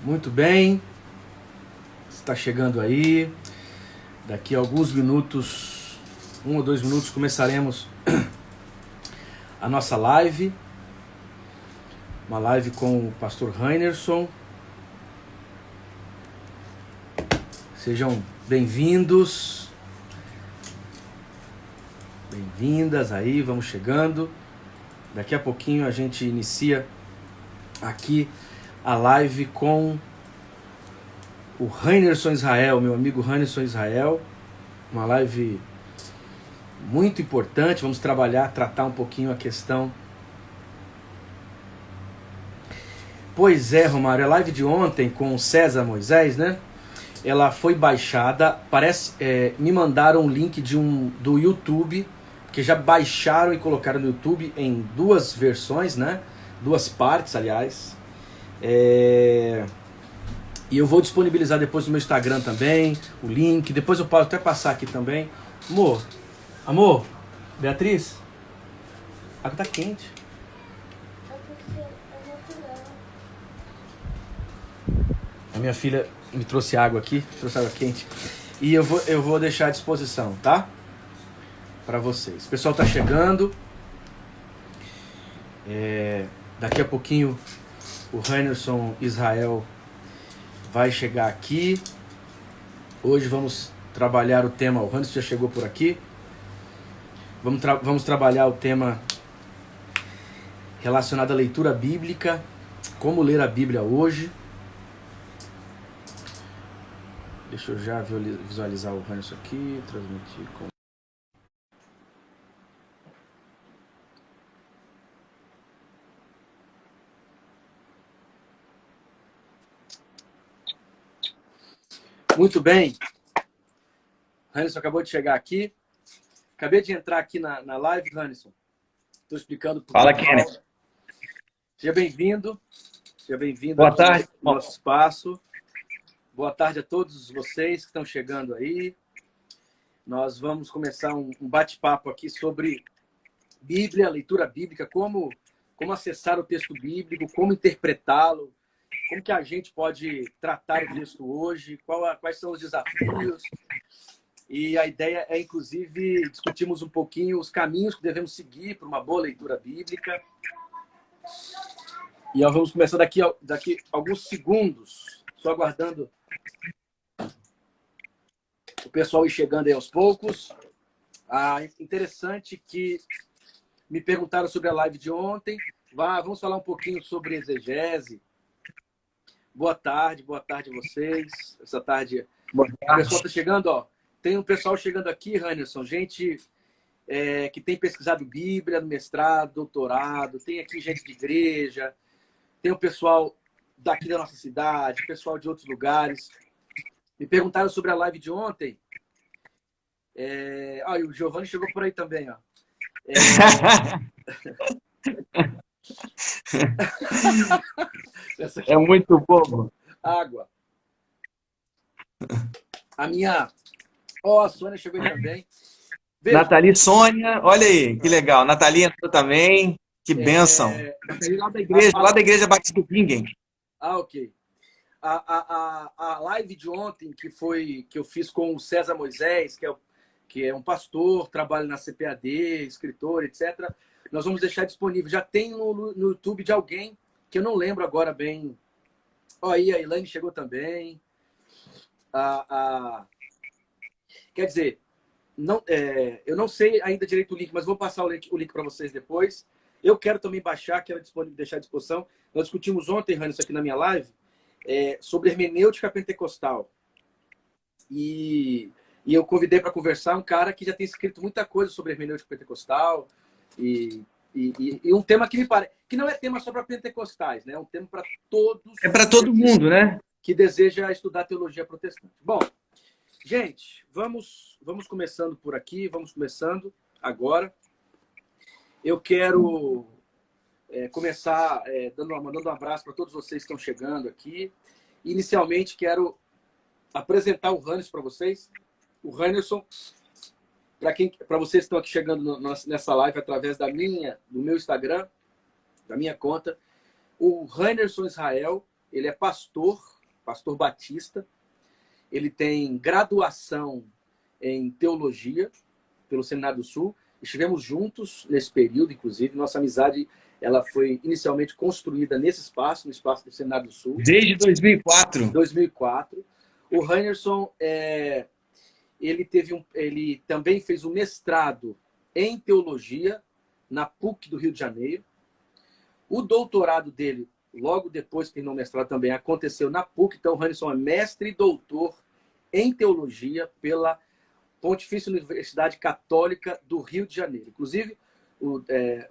Muito bem, está chegando aí. Daqui a alguns minutos, 1 ou 2 minutos, começaremos a nossa live. Uma live com o pastor Heinerson. Sejam bem-vindos. Bem-vindas aí, vamos chegando. Daqui a pouquinho a gente inicia aqui a live com o Heinerson Israel, meu amigo Heinerson Israel. Uma live muito importante. Vamos tratar um pouquinho a questão. Pois é, Romário, a live de ontem com o César Moisés, né? Ela foi baixada, me mandaram um link do YouTube, que já baixaram e colocaram no YouTube em 2 versões, né? 2 partes, aliás. E eu vou disponibilizar depois no meu Instagram também, o link. Depois eu posso até passar aqui também. Amor, Beatriz, a água tá quente. A minha filha me trouxe água aqui, trouxe água quente. E eu vou deixar à disposição, tá? Para vocês. O pessoal tá chegando. Daqui a pouquinho o Heinerson Israel vai chegar aqui. Hoje vamos trabalhar o tema. O Heinerson já chegou por aqui. Vamos trabalhar o tema relacionado à leitura bíblica. Como ler a Bíblia hoje. Deixa eu já visualizar o Heinerson aqui. Transmitir com... Muito bem. Heinerson acabou de chegar aqui. Acabei de entrar aqui na live, Heinerson. Estou explicando para o Fala, Kenneth. Seja bem-vindo. Seja bem-vindo Boa tarde. ao nosso espaço. Boa tarde a todos vocês que estão chegando aí. Nós vamos começar um bate-papo aqui sobre Bíblia, leitura bíblica, como acessar o texto bíblico, como interpretá-lo, como que a gente pode tratar o texto hoje, quais são os desafios. E a ideia é, inclusive, discutirmos um pouquinho os caminhos que devemos seguir para uma boa leitura bíblica. E nós vamos começar daqui alguns segundos, só aguardando o pessoal ir chegando aí aos poucos. Interessante que me perguntaram sobre a live de ontem. Vamos falar um pouquinho sobre exegese. Boa tarde a vocês. Essa tarde. Boa tarde. O pessoal está chegando, ó. Tem um pessoal chegando aqui, Heinerson, gente que tem pesquisado Bíblia no mestrado, doutorado, tem aqui gente de igreja, tem o pessoal daqui da nossa cidade, pessoal de outros lugares. Me perguntaram sobre a live de ontem. E o Giovanni chegou por aí também, ó. É muito bobo. Água. A minha... a Sônia chegou aí também. Veja. Nathalie, Sônia, olha aí, que legal. Nathalie entrou também, que bênção. Lá da igreja Batista do Bingen. Ok. A live de ontem, que eu fiz com o César Moisés, que é um pastor, trabalha na CPAD, escritor, etc., nós vamos deixar disponível. Já tem no YouTube de alguém, que eu não lembro agora bem. Aí a Elaine chegou também. Quer dizer, eu não sei ainda direito o link, mas vou passar o link para vocês depois. Eu quero também baixar, quero deixar à disposição. Nós discutimos ontem, Heinerson, aqui na minha live, sobre hermenêutica pentecostal. E eu convidei para conversar um cara que já tem escrito muita coisa sobre hermenêutica pentecostal. E um tema que me parece que não é tema só para pentecostais, né? É um tema para todos. É para todo mundo, né? Que deseja estudar teologia protestante. Bom, gente, vamos começando por aqui, vamos começando agora. Eu quero começar mandando um abraço para todos vocês que estão chegando aqui. Inicialmente, quero apresentar o Heinerson para vocês. O Heinerson, para vocês que estão aqui chegando nessa live através do meu Instagram, da minha conta, o Heinerson Israel, ele é pastor pastor batista. Ele tem graduação em teologia pelo Seminário do Sul. Estivemos juntos nesse período, inclusive. Nossa amizade ela foi inicialmente construída nesse espaço, no espaço do Seminário do Sul. Desde 2004. 2004. O Rainerson, ele também fez um mestrado em teologia na PUC do Rio de Janeiro. O doutorado dele, logo depois que terminou o mestrado também, aconteceu na PUC. Então, o Rainerson é mestre e doutor em teologia pela Pontifícia Universidade Católica do Rio de Janeiro. Inclusive,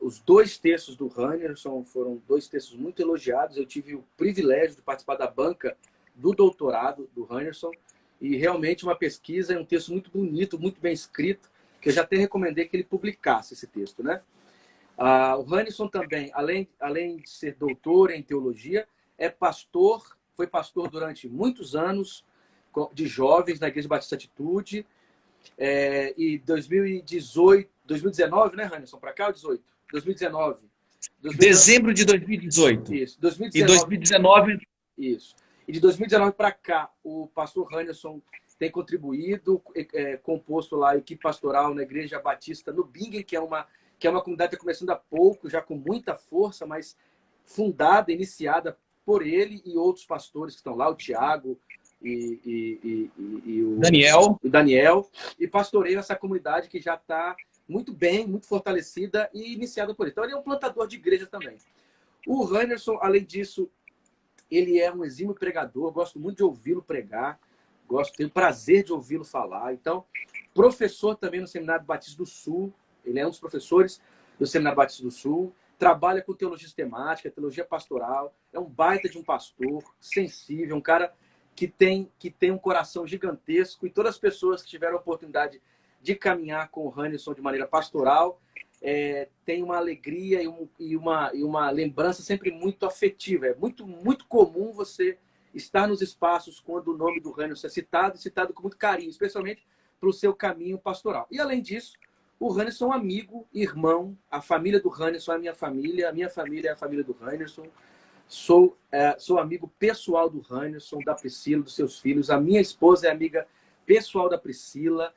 os 2 textos do Rainerson foram 2 textos muito elogiados. Eu tive o privilégio de participar da banca do doutorado do Rainerson, e realmente uma pesquisa, um texto muito bonito, muito bem escrito, que eu já até recomendei que ele publicasse esse texto, né? O Rainerson também, além de ser doutor em teologia, foi pastor durante muitos anos de jovens na Igreja Batista Atitude, e 2019, né, Rainerson, para cá ou 18? 2019. Dezembro de 2018. Isso, 2019. E 2019... Isso. E de 2019 para cá, o pastor Rainerson tem contribuído, composto lá a equipe pastoral na Igreja Batista no Bingen, que é uma comunidade que está começando há pouco, já com muita força, mas fundada, iniciada por ele e outros pastores que estão lá, o Tiago e o Daniel, e pastoreia essa comunidade que já está muito bem, muito fortalecida e iniciada por ele. Então ele é um plantador de igreja também. O Rainerson, além disso, ele é um exímio pregador, gosto muito de ouvi-lo pregar, tenho prazer de ouvi-lo falar. Então, professor também no Seminário Batista do Sul, ele é um dos professores do Seminário Batista do Sul, trabalha com teologia sistemática, teologia pastoral, é um baita de um pastor, sensível, um cara que tem um coração gigantesco, e todas as pessoas que tiveram a oportunidade de caminhar com o Rainerson de maneira pastoral, tem uma alegria e uma lembrança sempre muito afetiva. É muito, muito comum você estar nos espaços quando o nome do Rainerson é citado com muito carinho, especialmente para o seu caminho pastoral. E, além disso, o Rainerson é um amigo, irmão, a família do Rainerson é a minha família é a família do Rainerson. Sou amigo pessoal do Rainerson, da Priscila, dos seus filhos. A minha esposa é amiga pessoal da Priscila.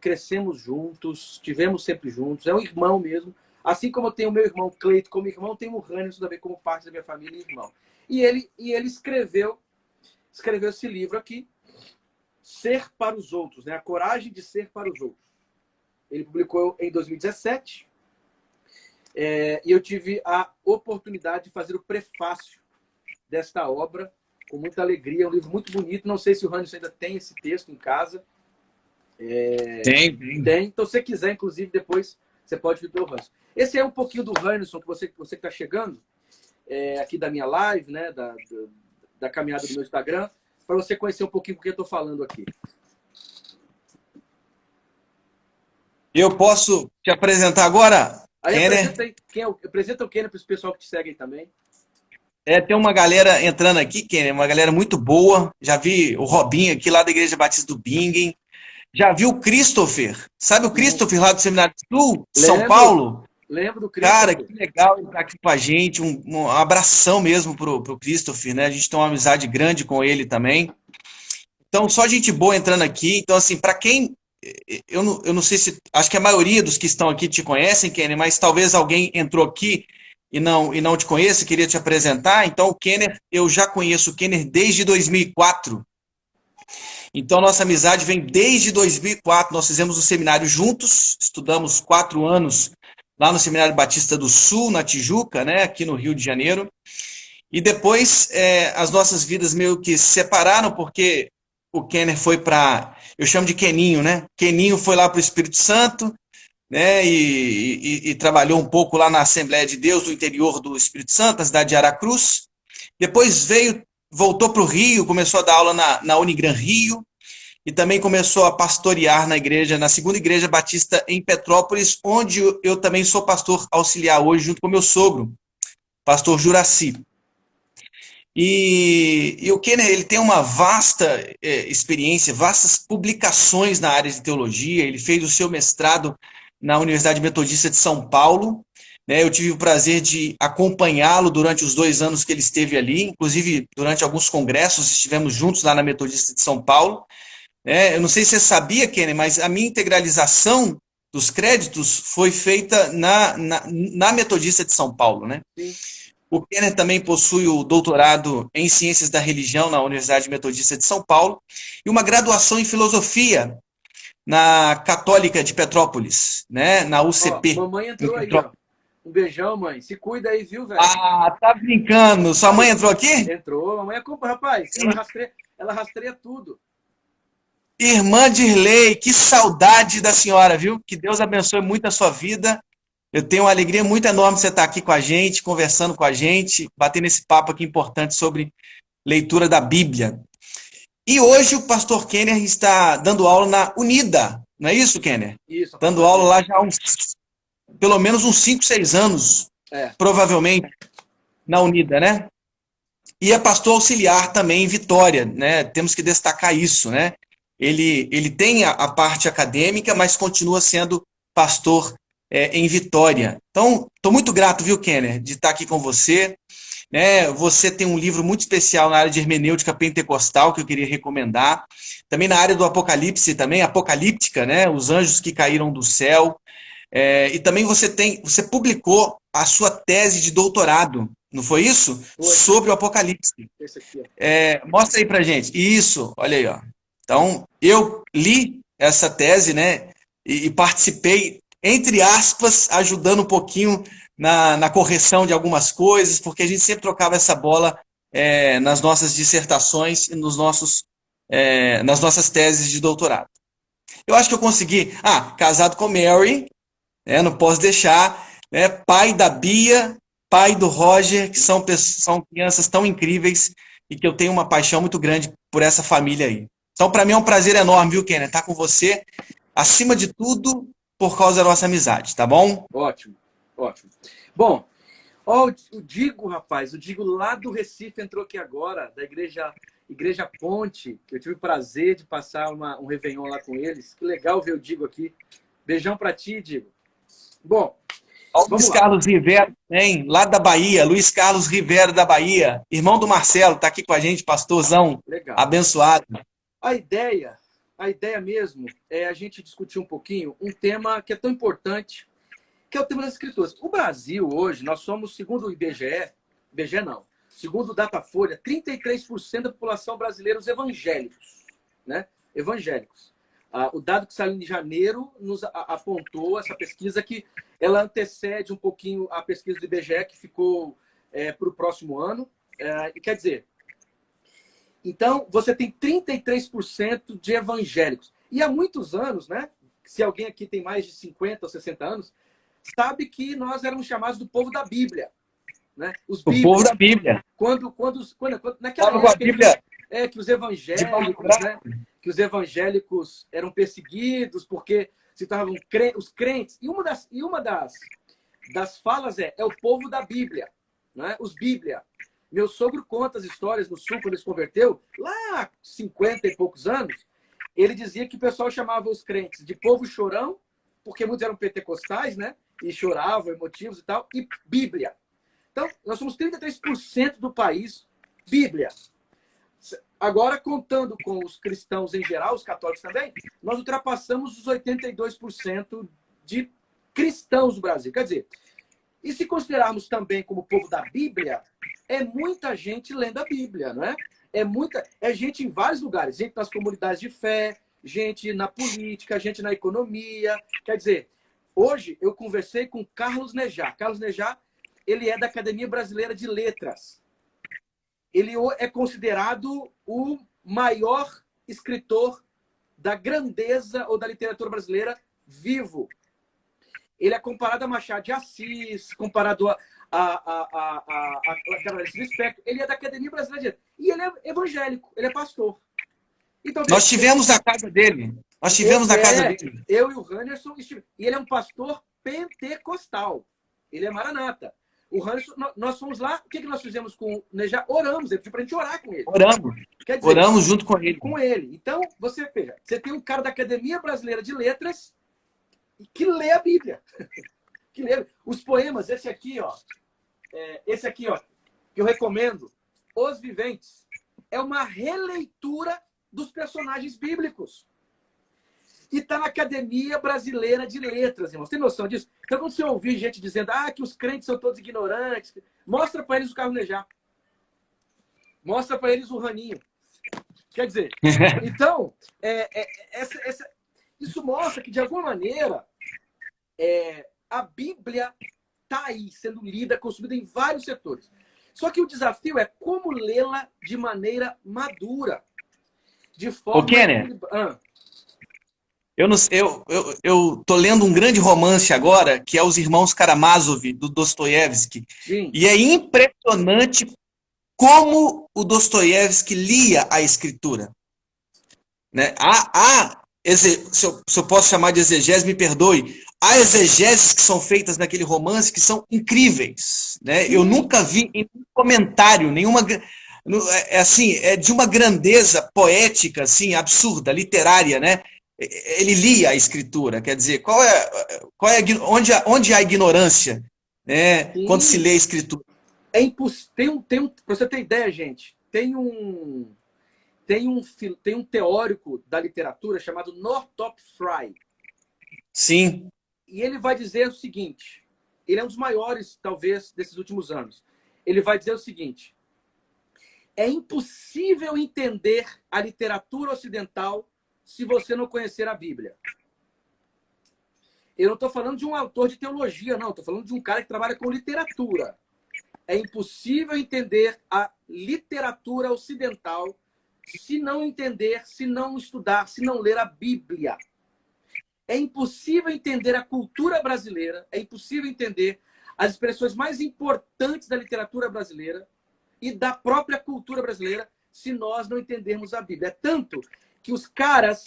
Crescemos juntos, estivemos sempre juntos, é um irmão mesmo. Assim como eu tenho o meu irmão Cleito como irmão, tenho o Rainerson também como parte da minha família e irmão. E ele escreveu esse livro aqui, Ser para os Outros, né? A Coragem de Ser para os Outros. Ele publicou em 2017, e eu tive a oportunidade de fazer o prefácio desta obra, com muita alegria. É um livro muito bonito, não sei se o Rainerson ainda tem esse texto em casa. Tem. Então, se você quiser, inclusive, depois você pode vir pelo Rainerson. Esse é um pouquinho do Rainerson, que você que está chegando, aqui da minha live, né, da caminhada do meu Instagram, para você conhecer um pouquinho do que eu estou falando aqui. Eu posso te apresentar agora, Kenner? Apresenta o Kenner para o pessoal que te segue aí também. Tem uma galera entrando aqui, Kenner, uma galera muito boa. Já vi o Robinho aqui, lá da Igreja Batista do Bingen. Já viu o Christopher? Sabe o Christopher lá do Seminário do Sul, São Paulo? Lembro do Christopher. Cara, que legal ele estar aqui com a gente. Um abração mesmo pro Christopher, né? A gente tem uma amizade grande com ele também. Então, só gente boa entrando aqui. Então, assim, para quem... Eu não sei se... Acho que a maioria dos que estão aqui te conhecem, Kenner, mas talvez alguém entrou aqui e não te conheça, queria te apresentar. Então, o Kenner, eu já conheço o Kenner desde 2004. Então, nossa amizade vem desde 2004. Nós fizemos um seminário juntos, estudamos 4 anos lá no Seminário Batista do Sul, na Tijuca, né, aqui no Rio de Janeiro. E depois, as nossas vidas meio que se separaram, porque o Kenner foi para... Eu chamo de Keninho, né? Keninho foi lá para o Espírito Santo, né, e trabalhou um pouco lá na Assembleia de Deus do interior do Espírito Santo, na cidade de Aracruz. Depois voltou para o Rio, começou a dar aula na Unigran Rio, e também começou a pastorear na segunda igreja batista em Petrópolis, onde eu também sou pastor auxiliar hoje, junto com meu sogro, pastor Juraci. E o Kenner, ele tem uma vasta experiência, vastas publicações na área de teologia. Ele fez o seu mestrado na Universidade Metodista de São Paulo, né? Eu tive o prazer de acompanhá-lo durante os 2 anos que ele esteve ali, inclusive durante alguns congressos, estivemos juntos lá na Metodista de São Paulo. Eu não sei se você sabia, Kenner, mas a minha integralização dos créditos foi feita na Metodista de São Paulo, né? Sim. O Kenner também possui o doutorado em Ciências da Religião na Universidade Metodista de São Paulo e uma graduação em Filosofia na Católica de Petrópolis, né? Na UCP. Ó, mamãe entrou aí, ó. Um beijão, mãe. Se cuida aí, viu, velho? Ah, tá brincando. Sua mãe entrou aqui? Entrou. Mamãe acompanha, rapaz. Ela rastreia tudo. Irmã Dirley, que saudade da senhora, viu? Que Deus abençoe muito a sua vida. Eu tenho uma alegria muito enorme de você estar aqui com a gente, conversando com a gente, batendo esse papo aqui importante sobre leitura da Bíblia. E hoje o pastor Kenner está dando aula na Unida, não é isso, Kenner? Isso. Dando aula lá já há pelo menos uns 5, 6 anos, provavelmente, na Unida, né? E é pastor auxiliar também em Vitória, né? Temos que destacar isso, né? Ele tem a parte acadêmica, mas continua sendo pastor em Vitória. Então, estou muito grato, viu, Kenner, de estar aqui com você. Né? Você tem um livro muito especial na área de hermenêutica pentecostal que eu queria recomendar. Também na área do Apocalipse, também apocalíptica, né? Os anjos que caíram do céu. E também você publicou a sua tese de doutorado, não foi isso? Foi. Sobre o Apocalipse. Esse aqui, ó. Mostra aí pra gente. Isso, olha aí, ó. Então, eu li essa tese, né? E participei, entre aspas, ajudando um pouquinho na correção de algumas coisas, porque a gente sempre trocava essa bola nas nossas dissertações e nas nossas teses de doutorado. Eu acho que eu consegui. Casado com Mary, não posso deixar, né? Pai da Bia, pai do Roger, que são crianças tão incríveis e que eu tenho uma paixão muito grande por essa família aí. Então, para mim é um prazer enorme, viu, Kenner, estar com você, acima de tudo, por causa da nossa amizade, tá bom? Ótimo, ótimo. Bom, ó, o Digo, rapaz, o Digo lá do Recife entrou aqui agora, da Igreja Ponte, que eu tive o prazer de passar um Réveillon lá com eles. Que legal ver o Digo aqui. Beijão para ti, Digo. Bom, Luiz Carlos Rivera, hein? Lá da Bahia, Luiz Carlos Rivera da Bahia, irmão do Marcelo, está aqui com a gente, pastorzão, legal. Abençoado. A ideia mesmo é a gente discutir um pouquinho um tema que é tão importante, que é o tema das escrituras. O Brasil hoje, nós somos, segundo o IBGE não, segundo o Datafolha, 33% da população brasileira os evangélicos, né? Evangélicos. O dado que saiu em janeiro nos apontou essa pesquisa que ela antecede um pouquinho a pesquisa do IBGE que ficou para o próximo ano. Quer dizer, então você tem 33% de evangélicos. E há muitos anos, né? Se alguém aqui tem mais de 50 ou 60 anos, sabe que nós éramos chamados do povo da Bíblia. Né? O povo da Bíblia. Naquela época que os evangélicos, né? Que os evangélicos eram perseguidos porque se tornavam os crentes. E uma das falas é o povo da Bíblia, né? Os Bíblia. Meu sogro conta as histórias no Sul, quando ele se converteu, lá há 50 e poucos anos, ele dizia que o pessoal chamava os crentes de povo chorão, porque muitos eram pentecostais, né? E choravam, emotivos e tal, e Bíblia. Então, nós somos 33% do país, Bíblia. Agora, contando com os cristãos em geral, os católicos também, nós ultrapassamos os 82% de cristãos do Brasil. Quer dizer, e se considerarmos também como povo da Bíblia, é muita gente lendo a Bíblia, não é? É gente em vários lugares, gente nas comunidades de fé, gente na política, gente na economia. Quer dizer, hoje eu conversei com Carlos Nejar. Carlos Nejar, ele é da Academia Brasileira de Letras. Ele é considerado o maior escritor da grandeza ou da literatura brasileira vivo. Ele é comparado a Machado de Assis, comparado a Clarice Lispector. Ele é da Academia Brasileira de Letras. E ele é evangélico, ele é pastor. Então, nós tivemos na casa dele. Eu e o Handerson. E ele é um pastor pentecostal. Ele é maranata. O Handerson, nós fomos lá. O que nós fizemos com o Nejar? Oramos. Ele pediu pra gente orar com ele. Quer dizer, oramos junto com ele. Então, você veja, você tem um cara da Academia Brasileira de Letras que lê a Bíblia. que ler. Os poemas, esse aqui, ó, que eu recomendo, Os Viventes, é uma releitura dos personagens bíblicos. E está na Academia Brasileira de Letras, irmãos. Tem noção disso? Então, quando você ouvir gente dizendo que os crentes são todos ignorantes, mostra para eles o Carnegie. Mostra para eles o Raninho. Quer dizer, então, isso mostra que, de alguma maneira, a Bíblia está aí, sendo lida, consumida em vários setores. Só que o desafio é como lê-la de maneira madura. De forma... Ô, Kenner, eu tô lendo um grande romance agora, que é Os Irmãos Karamazov, do Dostoiévski. Sim. E é impressionante como o Dostoiévski lia a escritura. Né? Se eu posso chamar de exegese, me perdoe. Há exegeses que são feitas naquele romance que são incríveis. Né? Eu nunca vi em nenhum comentário, nenhuma... É de uma grandeza poética, assim, absurda, literária, né? Ele lia a escritura, quer dizer, onde há ignorância, né? Quando se lê a escritura? É impossível. Para você ter ideia, gente, tem um teórico da literatura chamado Northrop Frye. Sim. E ele vai dizer o seguinte, ele é um dos maiores, talvez, desses últimos anos. Ele vai dizer o seguinte: é impossível entender a literatura ocidental se você não conhecer a Bíblia. Eu não estou falando de um autor de teologia, não. Estou falando de um cara que trabalha com literatura. É impossível entender a literatura ocidental se não entender, se não estudar, se não ler a Bíblia. É impossível entender a cultura brasileira, é impossível entender as expressões mais importantes da literatura brasileira e da própria cultura brasileira se nós não entendermos a Bíblia. É tanto que os caras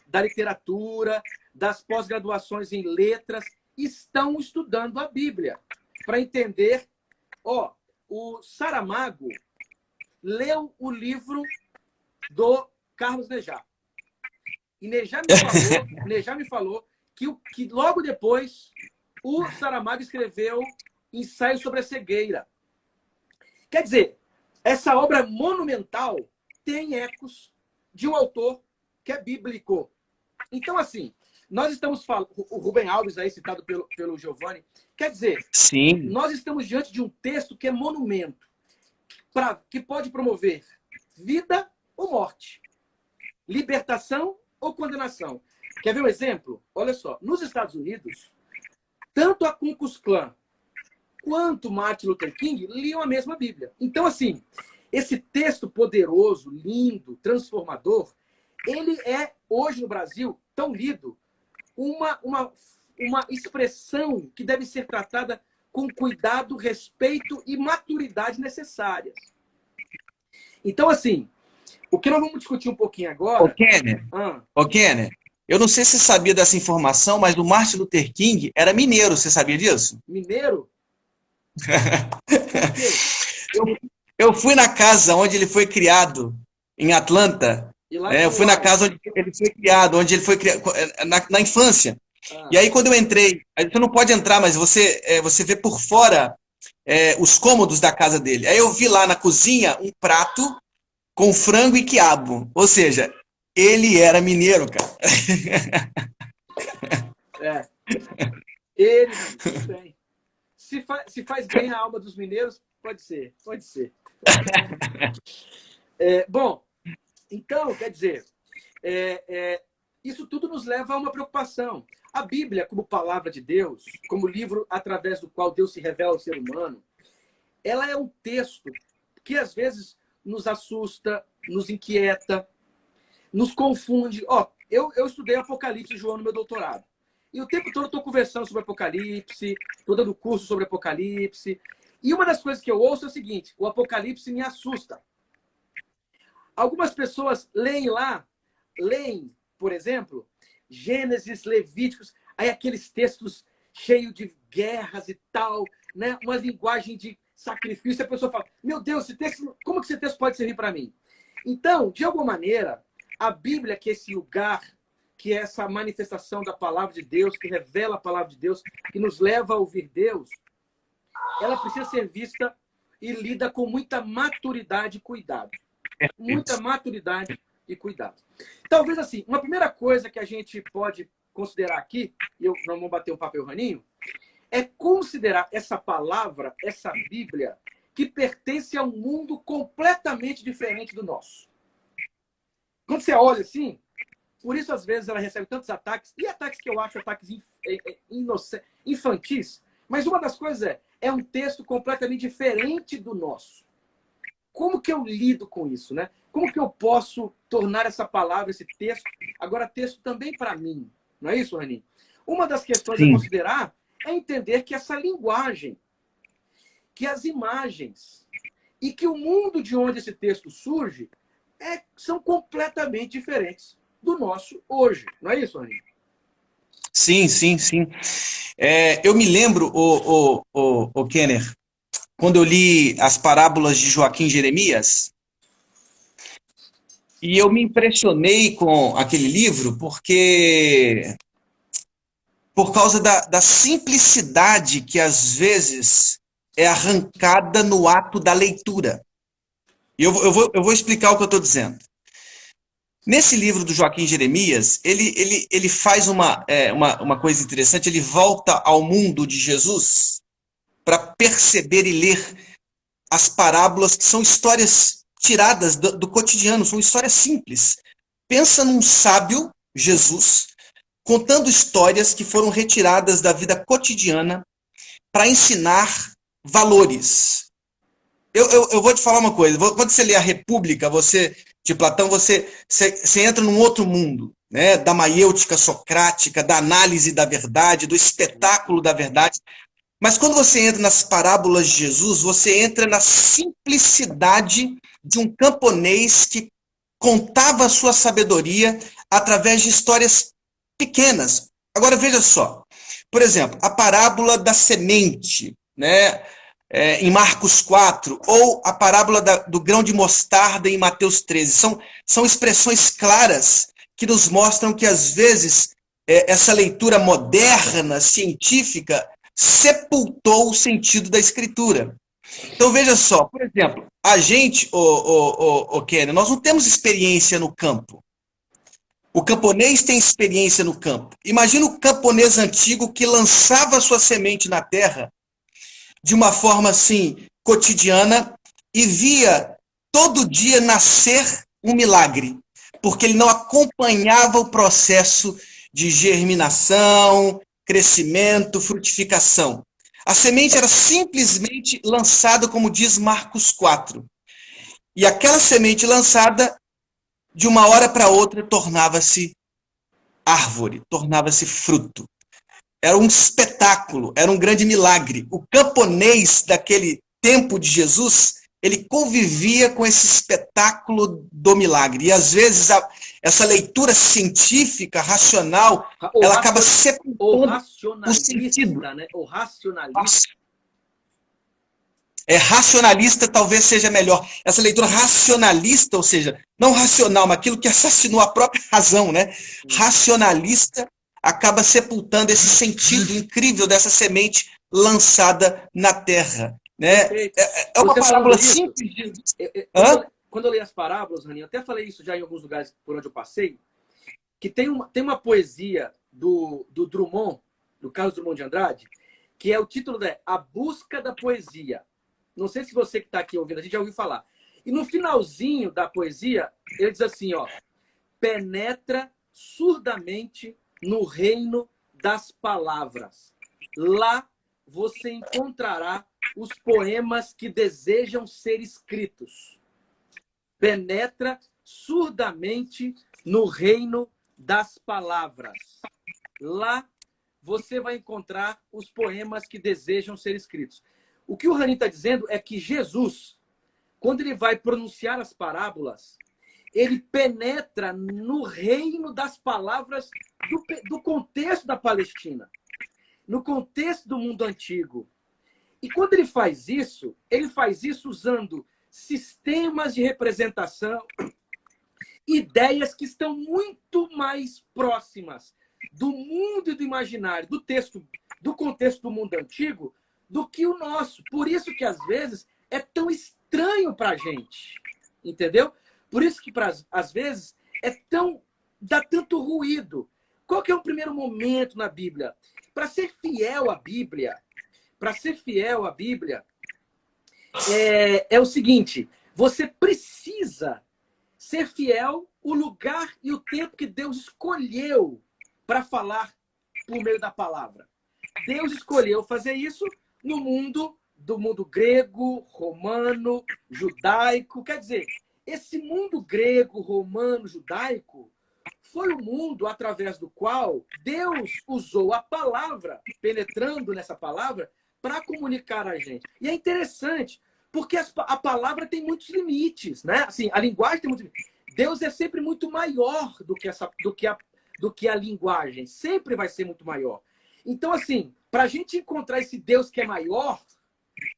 da literatura, das pós-graduações em letras, estão estudando a Bíblia para entender. O Saramago leu o livro do Carlos Nejar. E Nejar me falou que logo depois o Saramago escreveu Ensaio sobre a Cegueira. Quer dizer, essa obra monumental tem ecos de um autor que é bíblico. Então, assim, nós estamos falando... O Rubem Alves, aí citado pelo Giovanni, quer dizer, sim, nós estamos diante de um texto que é monumento, que pode promover vida ou morte, libertação ou condenação. Quer ver um exemplo? Olha só, nos Estados Unidos, tanto a Ku Klux Klan quanto Martin Luther King liam a mesma Bíblia. Então, assim, esse texto poderoso, lindo, transformador, ele é, hoje no Brasil, tão lido, uma expressão que deve ser tratada com cuidado, respeito e maturidade necessárias. Então, assim, o que nós vamos discutir um pouquinho agora... Ô, Kenner, eu não sei se você sabia dessa informação, mas o Martin Luther King era mineiro, você sabia disso? Mineiro? Eu fui na casa onde ele foi criado, em Atlanta. Eu fui na casa onde ele foi criado, na infância. E aí, quando eu entrei, você não pode entrar, mas você vê por fora os cômodos da casa dele. Aí eu vi lá na cozinha um prato com frango e quiabo. Ou seja, ele era mineiro, cara. Ele, tudo bem. Se faz bem a alma dos mineiros, pode ser. Bom, então, quer dizer, isso tudo nos leva a uma preocupação. A Bíblia, como palavra de Deus, como livro através do qual Deus se revela ao ser humano, ela é um texto que às vezes nos assusta, nos inquieta, nos confunde. Eu estudei Apocalipse e João no meu doutorado. E o tempo todo eu estou conversando sobre Apocalipse, estou dando curso sobre Apocalipse. E uma das coisas que eu ouço é o seguinte: o Apocalipse me assusta. Algumas pessoas leem, por exemplo, Gênesis, Levíticos, aí aqueles textos cheios de guerras e tal, né? Uma linguagem de sacrifício. A pessoa fala: meu Deus, como que esse texto pode servir para mim? Então, de alguma maneira, a Bíblia, que é esse lugar que é essa manifestação da palavra de Deus, que revela a palavra de Deus, que nos leva a ouvir Deus, ela precisa ser vista e lida com muita maturidade e cuidado. Muita maturidade e cuidado. Talvez assim, uma primeira coisa que a gente pode considerar aqui, e nós vamos bater um papel raninho, é considerar essa palavra, essa Bíblia, que pertence a um mundo completamente diferente do nosso. Quando você olha assim, por isso às vezes ela recebe tantos ataques, e ataques que eu acho ataques infantis, mas uma das coisas é um texto completamente diferente do nosso. Como que eu lido com isso, né? Como que eu posso tornar essa palavra, esse texto, agora texto também para mim? Não é isso, Rani? Uma das questões a considerar é entender que essa linguagem, que as imagens e que o mundo de onde esse texto surge são completamente diferentes do nosso hoje. Não é isso, Rani? Sim, sim, sim. Eu me lembro, o Kenner, quando eu li as parábolas de Joaquim Jeremias, e eu me impressionei com aquele livro por causa da simplicidade que às vezes é arrancada no ato da leitura. E eu vou explicar o que eu estou dizendo. Nesse livro do Joaquim Jeremias, ele faz uma coisa interessante, ele volta ao mundo de Jesus para perceber e ler as parábolas, que são histórias tiradas do cotidiano, são histórias simples. Pensa num sábio, Jesus, contando histórias que foram retiradas da vida cotidiana para ensinar valores. Eu vou te falar uma coisa, quando você lê a República, de Platão, você entra num outro mundo, né? Da maiêutica socrática, da análise da verdade, do espetáculo da verdade. Mas quando você entra nas parábolas de Jesus, você entra na simplicidade de um camponês que contava a sua sabedoria através de histórias pequenas. Agora veja só, por exemplo, a parábola da semente, né? Em Marcos 4, ou a parábola do grão de mostarda em Mateus 13. São expressões claras que nos mostram que, às vezes, essa leitura moderna, científica, sepultou o sentido da Escritura. Então, veja só, por exemplo, a gente, Kenny, nós não temos experiência no campo. O camponês tem experiência no campo. Imagina o camponês antigo que lançava a sua semente na terra de uma forma assim, cotidiana, e via todo dia nascer um milagre, porque ele não acompanhava o processo de germinação, crescimento, frutificação. A semente era simplesmente lançada, como diz Marcos 4. E aquela semente lançada, de uma hora para outra, tornava-se árvore, tornava-se fruto. Era um espetáculo, era um grande milagre. O camponês daquele tempo de Jesus, ele convivia com esse espetáculo do milagre. E às vezes essa leitura científica, racional, ela acaba sepultando o sentido. Né? O racionalista. Racionalista talvez seja melhor. Essa leitura racionalista, ou seja, não racional, mas aquilo que assassinou a própria razão, né? Racionalista acaba sepultando esse sentido incrível dessa semente lançada na terra. Né? É uma parábola simples. Quando eu leio as parábolas, Raninho, eu até falei isso já em alguns lugares por onde eu passei, que tem uma poesia do Drummond, do Carlos Drummond de Andrade, que é o título A Busca da Poesia. Não sei se você que está aqui ouvindo, a gente já ouviu falar. E no finalzinho da poesia, ele diz assim, ó, penetra surdamente no reino das palavras. Lá você encontrará os poemas que desejam ser escritos. Penetra surdamente no reino das palavras. Lá você vai encontrar os poemas que desejam ser escritos. O que o Rani está dizendo é que Jesus, quando ele vai pronunciar as parábolas, ele penetra no reino das palavras do contexto da Palestina, no contexto do mundo antigo. E quando ele faz isso usando sistemas de representação, ideias que estão muito mais próximas do mundo e do imaginário, do texto, do contexto do mundo antigo, do que o nosso. Por isso que, às vezes, é tão estranho para a gente. Entendeu? Por isso que, às vezes, dá tanto ruído. Qual que é o primeiro momento na Bíblia? Para ser fiel à Bíblia, é o seguinte: você precisa ser fiel ao lugar e o tempo que Deus escolheu para falar por meio da palavra. Deus escolheu fazer isso no mundo do mundo grego, romano, judaico. Quer dizer, esse mundo grego, romano, judaico foi o mundo através do qual Deus usou a palavra, penetrando nessa palavra, para comunicar a gente. E é interessante, porque a palavra tem muitos limites, né? Assim, a linguagem tem muitos limites. Deus é sempre muito maior do que a linguagem. Sempre vai ser muito maior. Então, assim, para a gente encontrar esse Deus que é maior,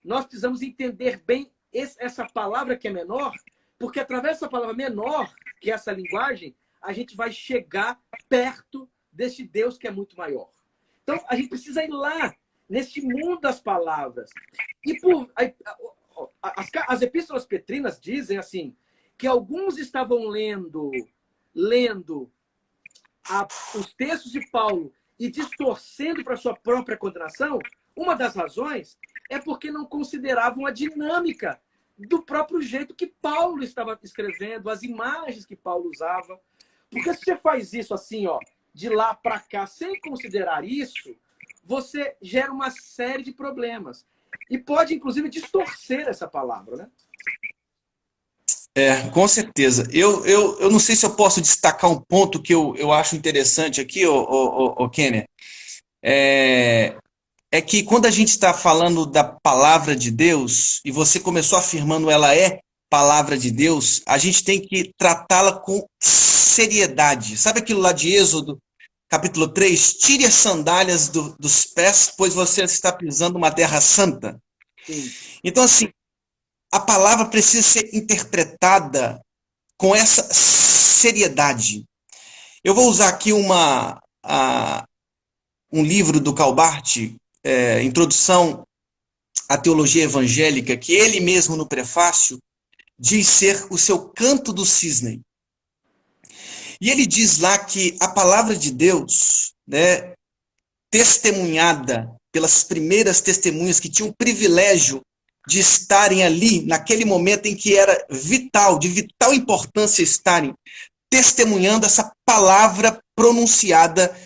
nós precisamos entender bem essa palavra que é menor, porque através dessa palavra menor, que é essa linguagem, a gente vai chegar perto desse Deus que é muito maior. Então, a gente precisa ir lá, nesse mundo das palavras. E as epístolas petrinas dizem assim, que alguns estavam lendo os textos de Paulo e distorcendo para sua própria condenação. Uma das razões é porque não consideravam a dinâmica do próprio jeito que Paulo estava escrevendo, as imagens que Paulo usava. Porque se você faz isso assim, ó, de lá para cá, sem considerar isso, você gera uma série de problemas. E pode, inclusive, distorcer essa palavra, né? Com certeza. Eu não sei se eu posso destacar um ponto que eu acho interessante aqui, Kenner. É que quando a gente está falando da palavra de Deus, e você começou afirmando ela é palavra de Deus, a gente tem que tratá-la com seriedade. Sabe aquilo lá de Êxodo, capítulo 3? Tire as sandálias dos pés, pois você está pisando uma terra santa. Sim. Então, assim, a palavra precisa ser interpretada com essa seriedade. Eu vou usar aqui um livro do Karl Barth, Introdução à Teologia Evangélica, que ele mesmo no prefácio diz ser o seu canto do cisne. E ele diz lá que a palavra de Deus, né, testemunhada pelas primeiras testemunhas que tinham o privilégio de estarem ali, naquele momento em que era vital, de vital importância estarem testemunhando essa palavra pronunciada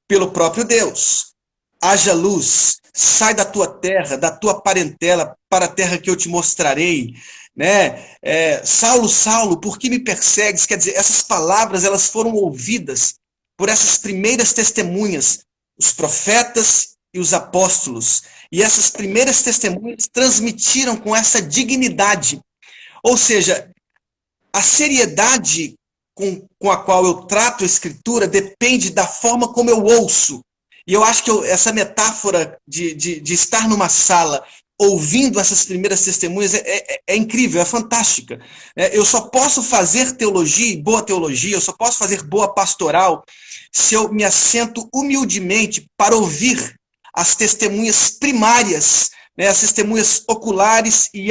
pelo próprio Deus. Haja luz, sai da tua terra, da tua parentela, para a terra que eu te mostrarei. Né? Saulo, Saulo, por que me persegues? Quer dizer, essas palavras elas foram ouvidas por essas primeiras testemunhas, os profetas e os apóstolos. E essas primeiras testemunhas transmitiram com essa dignidade. Ou seja, a seriedade com a qual eu trato a Escritura depende da forma como eu ouço. E eu acho que essa metáfora de estar numa sala ouvindo essas primeiras testemunhas é incrível, é fantástica. Eu só posso fazer teologia, boa teologia, eu só posso fazer boa pastoral se eu me assento humildemente para ouvir as testemunhas primárias, né, as testemunhas oculares e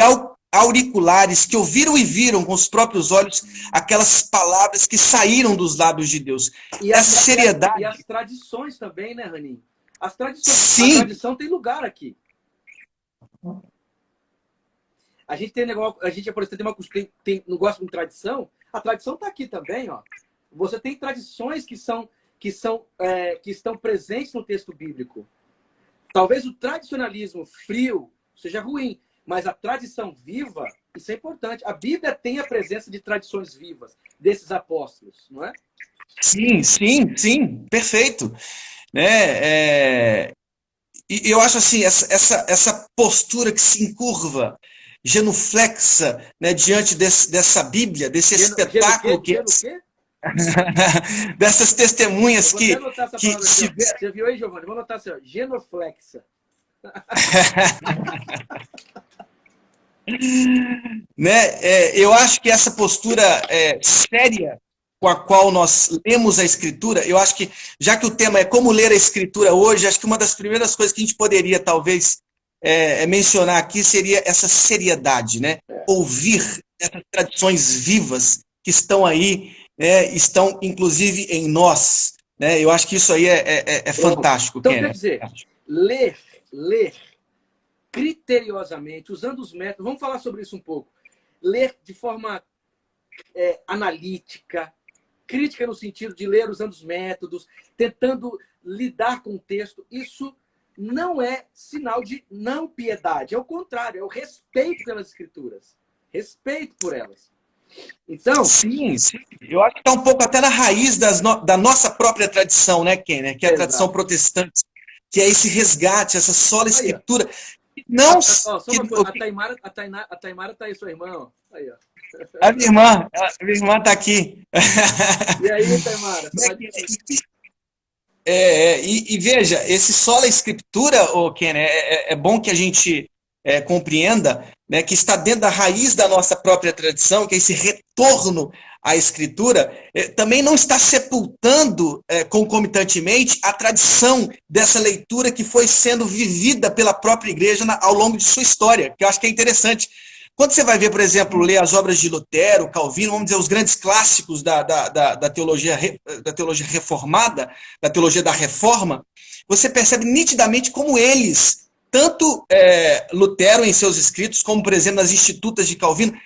auriculares, que ouviram e viram com os próprios olhos aquelas palavras que saíram dos lábios de Deus. E essa seriedade. E as tradições também, né, Raninho? As tradições. Sim. A tradição tem lugar aqui. A gente tem negócio, a gente, por exemplo, não gosta de tradição. A tradição está aqui também, ó. Você tem tradições que estão presentes no texto bíblico. Talvez o tradicionalismo frio seja ruim, mas a tradição viva, isso é importante. A Bíblia tem a presença de tradições vivas desses apóstolos, não é? Sim, perfeito. E eu acho assim, essa postura que se encurva, genuflexa, né, diante dessa Bíblia, desse espetáculo que... dessas testemunhas que Você viu aí, Giovanni? Vou anotar assim, ó, genuflexa. Né? Eu acho que essa postura séria com a qual nós lemos a Escritura, eu acho que, já que o tema é como ler a Escritura hoje, acho que uma das primeiras coisas que a gente poderia, talvez, mencionar aqui seria essa seriedade, né? Ouvir essas tradições vivas que estão aí, estão, inclusive, em nós. Né? Eu acho que isso aí é fantástico. Então, quer dizer, ler criteriosamente, usando os métodos, vamos falar sobre isso um pouco, ler de forma analítica, crítica no sentido de ler usando os métodos, tentando lidar com o texto, isso não é sinal de não piedade, é o contrário, é o respeito pelas escrituras, respeito por elas. Então, sim. Eu acho que está um pouco até na raiz da nossa própria tradição, né, Ken? Né? Que é a tradição protestante, que é esse resgate, essa sola escritura. Não, só uma coisa, a Taimara tá aí, sua irmã, ó. Aí, ó. A minha irmã está aqui. E aí, Taimara? E veja, esse sola escritura, Ken, é bom que a gente compreenda, né, que está dentro da raiz da nossa própria tradição, que é esse retorno à escritura, também não está sepultando concomitantemente a tradição dessa leitura que foi sendo vivida pela própria igreja ao longo de sua história, que eu acho que é interessante. Quando você vai ver, por exemplo, ler as obras de Lutero, Calvino, vamos dizer, os grandes clássicos da teologia reformada, da teologia da reforma, você percebe nitidamente como eles, tanto Lutero em seus escritos, como, por exemplo, nas Institutas de Calvino,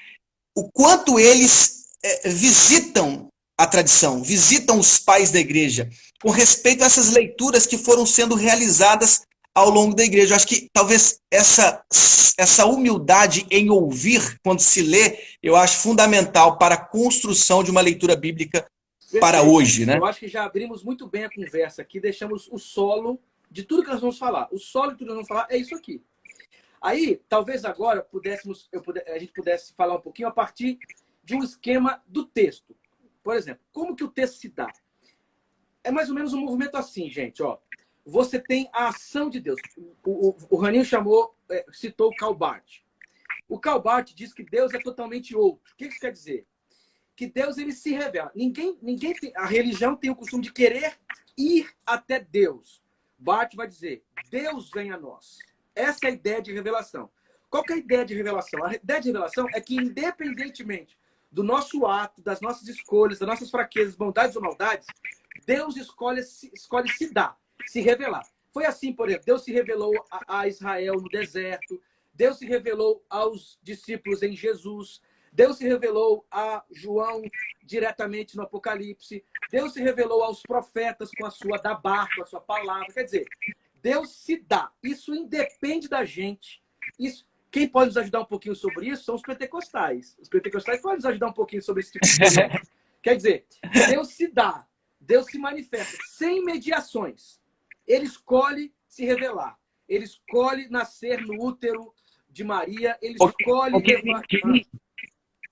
o quanto eles visitam a tradição, visitam os pais da igreja, com respeito a essas leituras que foram sendo realizadas ao longo da igreja. Eu acho que talvez essa humildade em ouvir quando se lê, eu acho fundamental para a construção de uma leitura bíblica para hoje, né? Eu acho que já abrimos muito bem a conversa aqui, deixamos o solo de tudo que nós vamos falar. O solo de tudo que nós vamos falar é isso aqui. Aí, talvez agora a gente pudesse falar um pouquinho a partir de um esquema do texto. Por exemplo, como que o texto se dá? É mais ou menos um movimento assim, gente, ó. Você tem a ação de Deus. O Raninho citou o Karl Barth. O Karl Barth diz que Deus é totalmente outro. O que isso quer dizer? Que Deus ele se revela. A religião tem o costume de querer ir até Deus. Barth vai dizer, Deus vem a nós. Essa é a ideia de revelação. Qual que é a ideia de revelação? A ideia de revelação é que, independentemente do nosso ato, das nossas escolhas, das nossas fraquezas, bondades ou maldades, Deus escolhe se dar, se revelar. Foi assim, por exemplo, Deus se revelou a Israel no deserto, Deus se revelou aos discípulos em Jesus, Deus se revelou a João diretamente no Apocalipse, Deus se revelou aos profetas com a sua dabar, com a sua palavra. Quer dizer, Deus se dá. Isso independe da gente. Quem pode nos ajudar um pouquinho sobre isso são os pentecostais. Os pentecostais podem nos ajudar um pouquinho sobre esse tipo de coisa. Quer dizer, Deus se dá, Deus se manifesta, sem mediações. Ele escolhe se revelar. Ele escolhe nascer no útero de Maria. Ele escolhe...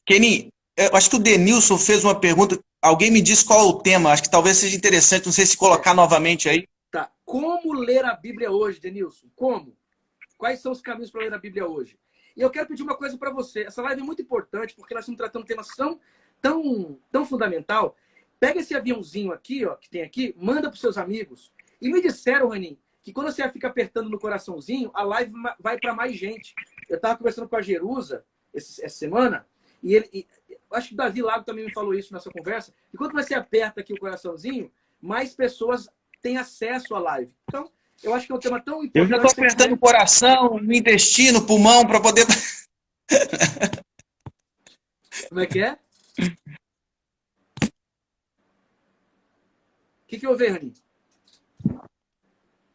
Kenny, eu acho que o Denilson fez uma pergunta. Alguém me disse qual é o tema. Acho que talvez seja interessante. Não sei se colocar novamente aí. Tá. Como ler a Bíblia hoje, Denilson? Como? Quais são os caminhos para ler a Bíblia hoje? E eu quero pedir uma coisa para você. Essa live é muito importante porque nós estamos tratando temas tão fundamental. Pega esse aviãozinho aqui, ó, que tem aqui, manda para os seus amigos. E me disseram, Raninho, que quando você fica apertando no coraçãozinho, a live vai para mais gente. Eu estava conversando com a Jerusa essa semana, e acho que o Davi Lago também me falou isso nessa conversa. E quanto mais você aperta aqui o coraçãozinho, mais pessoas têm acesso à live. Então, eu acho que é um tema tão importante. Eu já estou apertando o coração, o intestino, o pulmão, para poder... Como é que é? O que houve, Raninho?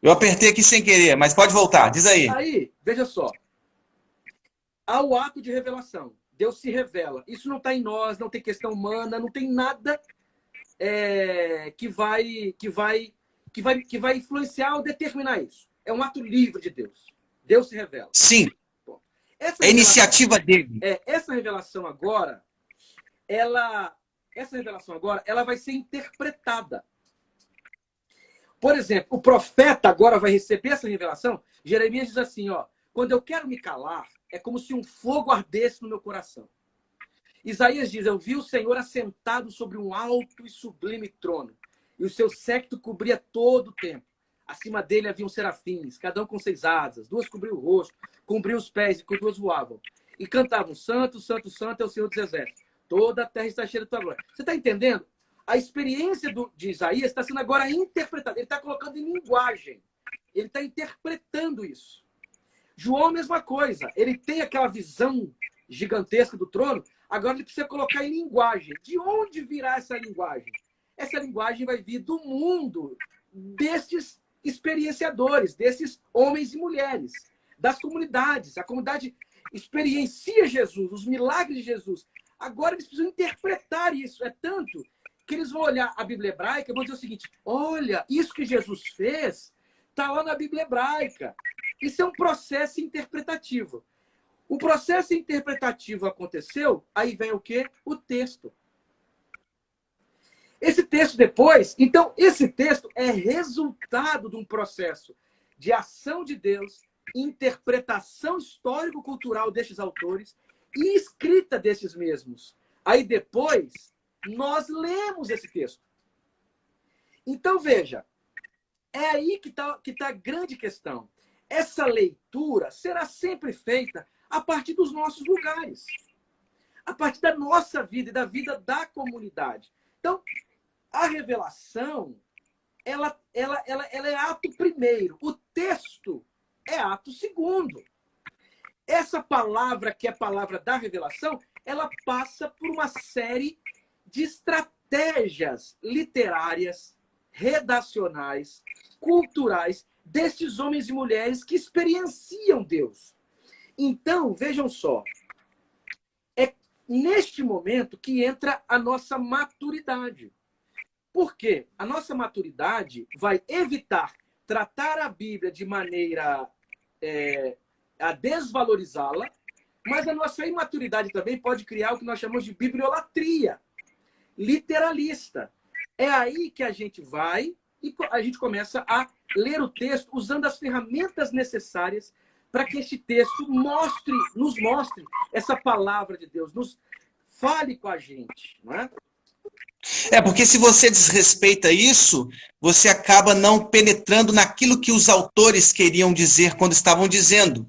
Eu apertei aqui sem querer, mas pode voltar. Diz aí. Aí, veja só. Há o ato de revelação. Deus se revela. Isso não está em nós, não tem questão humana, não tem nada que vai influenciar ou determinar isso. É um ato livre de Deus. Deus se revela. Sim. É a iniciativa dele. Essa revelação agora, ela vai ser interpretada. Por exemplo, o profeta agora vai receber essa revelação. Jeremias diz assim, ó, quando eu quero me calar, é como se um fogo ardesse no meu coração. Isaías diz, eu vi o Senhor assentado sobre um alto e sublime trono, e o seu séquito cobria todo o templo. Acima dele haviam serafins, cada um com 6 asas, 2 cobriam o rosto, cobriam os pés e com 2 voavam. E cantavam, santo, santo, santo é o Senhor dos exércitos. Toda a terra está cheia de tua glória. Você está entendendo? A experiência de Isaías está sendo agora interpretada. Ele está colocando em linguagem. Ele está interpretando isso. João, mesma coisa. Ele tem aquela visão gigantesca do trono. Agora ele precisa colocar em linguagem. De onde virá essa linguagem? Essa linguagem vai vir do mundo destes experienciadores, desses homens e mulheres, das comunidades. A comunidade experiencia Jesus, os milagres de Jesus. Agora eles precisam interpretar isso. É tanto que eles vão olhar a Bíblia hebraica e vão dizer o seguinte, olha, isso que Jesus fez está lá na Bíblia hebraica. Isso é um processo interpretativo. O processo interpretativo aconteceu, aí vem o quê? O texto. Esse texto depois, então, esse texto é resultado de um processo de ação de Deus, interpretação histórico-cultural destes autores e escrita desses mesmos. Aí depois, nós lemos esse texto. Então, veja, é aí que tá a grande questão. Essa leitura será sempre feita a partir dos nossos lugares, a partir da nossa vida e da vida da comunidade. Então, a revelação, ela é ato primeiro. O texto é ato segundo. Essa palavra, que é a palavra da revelação, ela passa por uma série de estratégias literárias, redacionais, culturais, destes homens e mulheres que experienciam Deus. Então, vejam só, é neste momento que entra a nossa maturidade. Por quê? A nossa maturidade vai evitar tratar a Bíblia de maneira a desvalorizá-la, mas a nossa imaturidade também pode criar o que nós chamamos de bibliolatria, literalista. É aí que a gente vai e a gente começa a ler o texto usando as ferramentas necessárias para que este texto nos mostre essa palavra de Deus, nos fale com a gente, não é? Porque se você desrespeita isso, você acaba não penetrando naquilo que os autores queriam dizer quando estavam dizendo.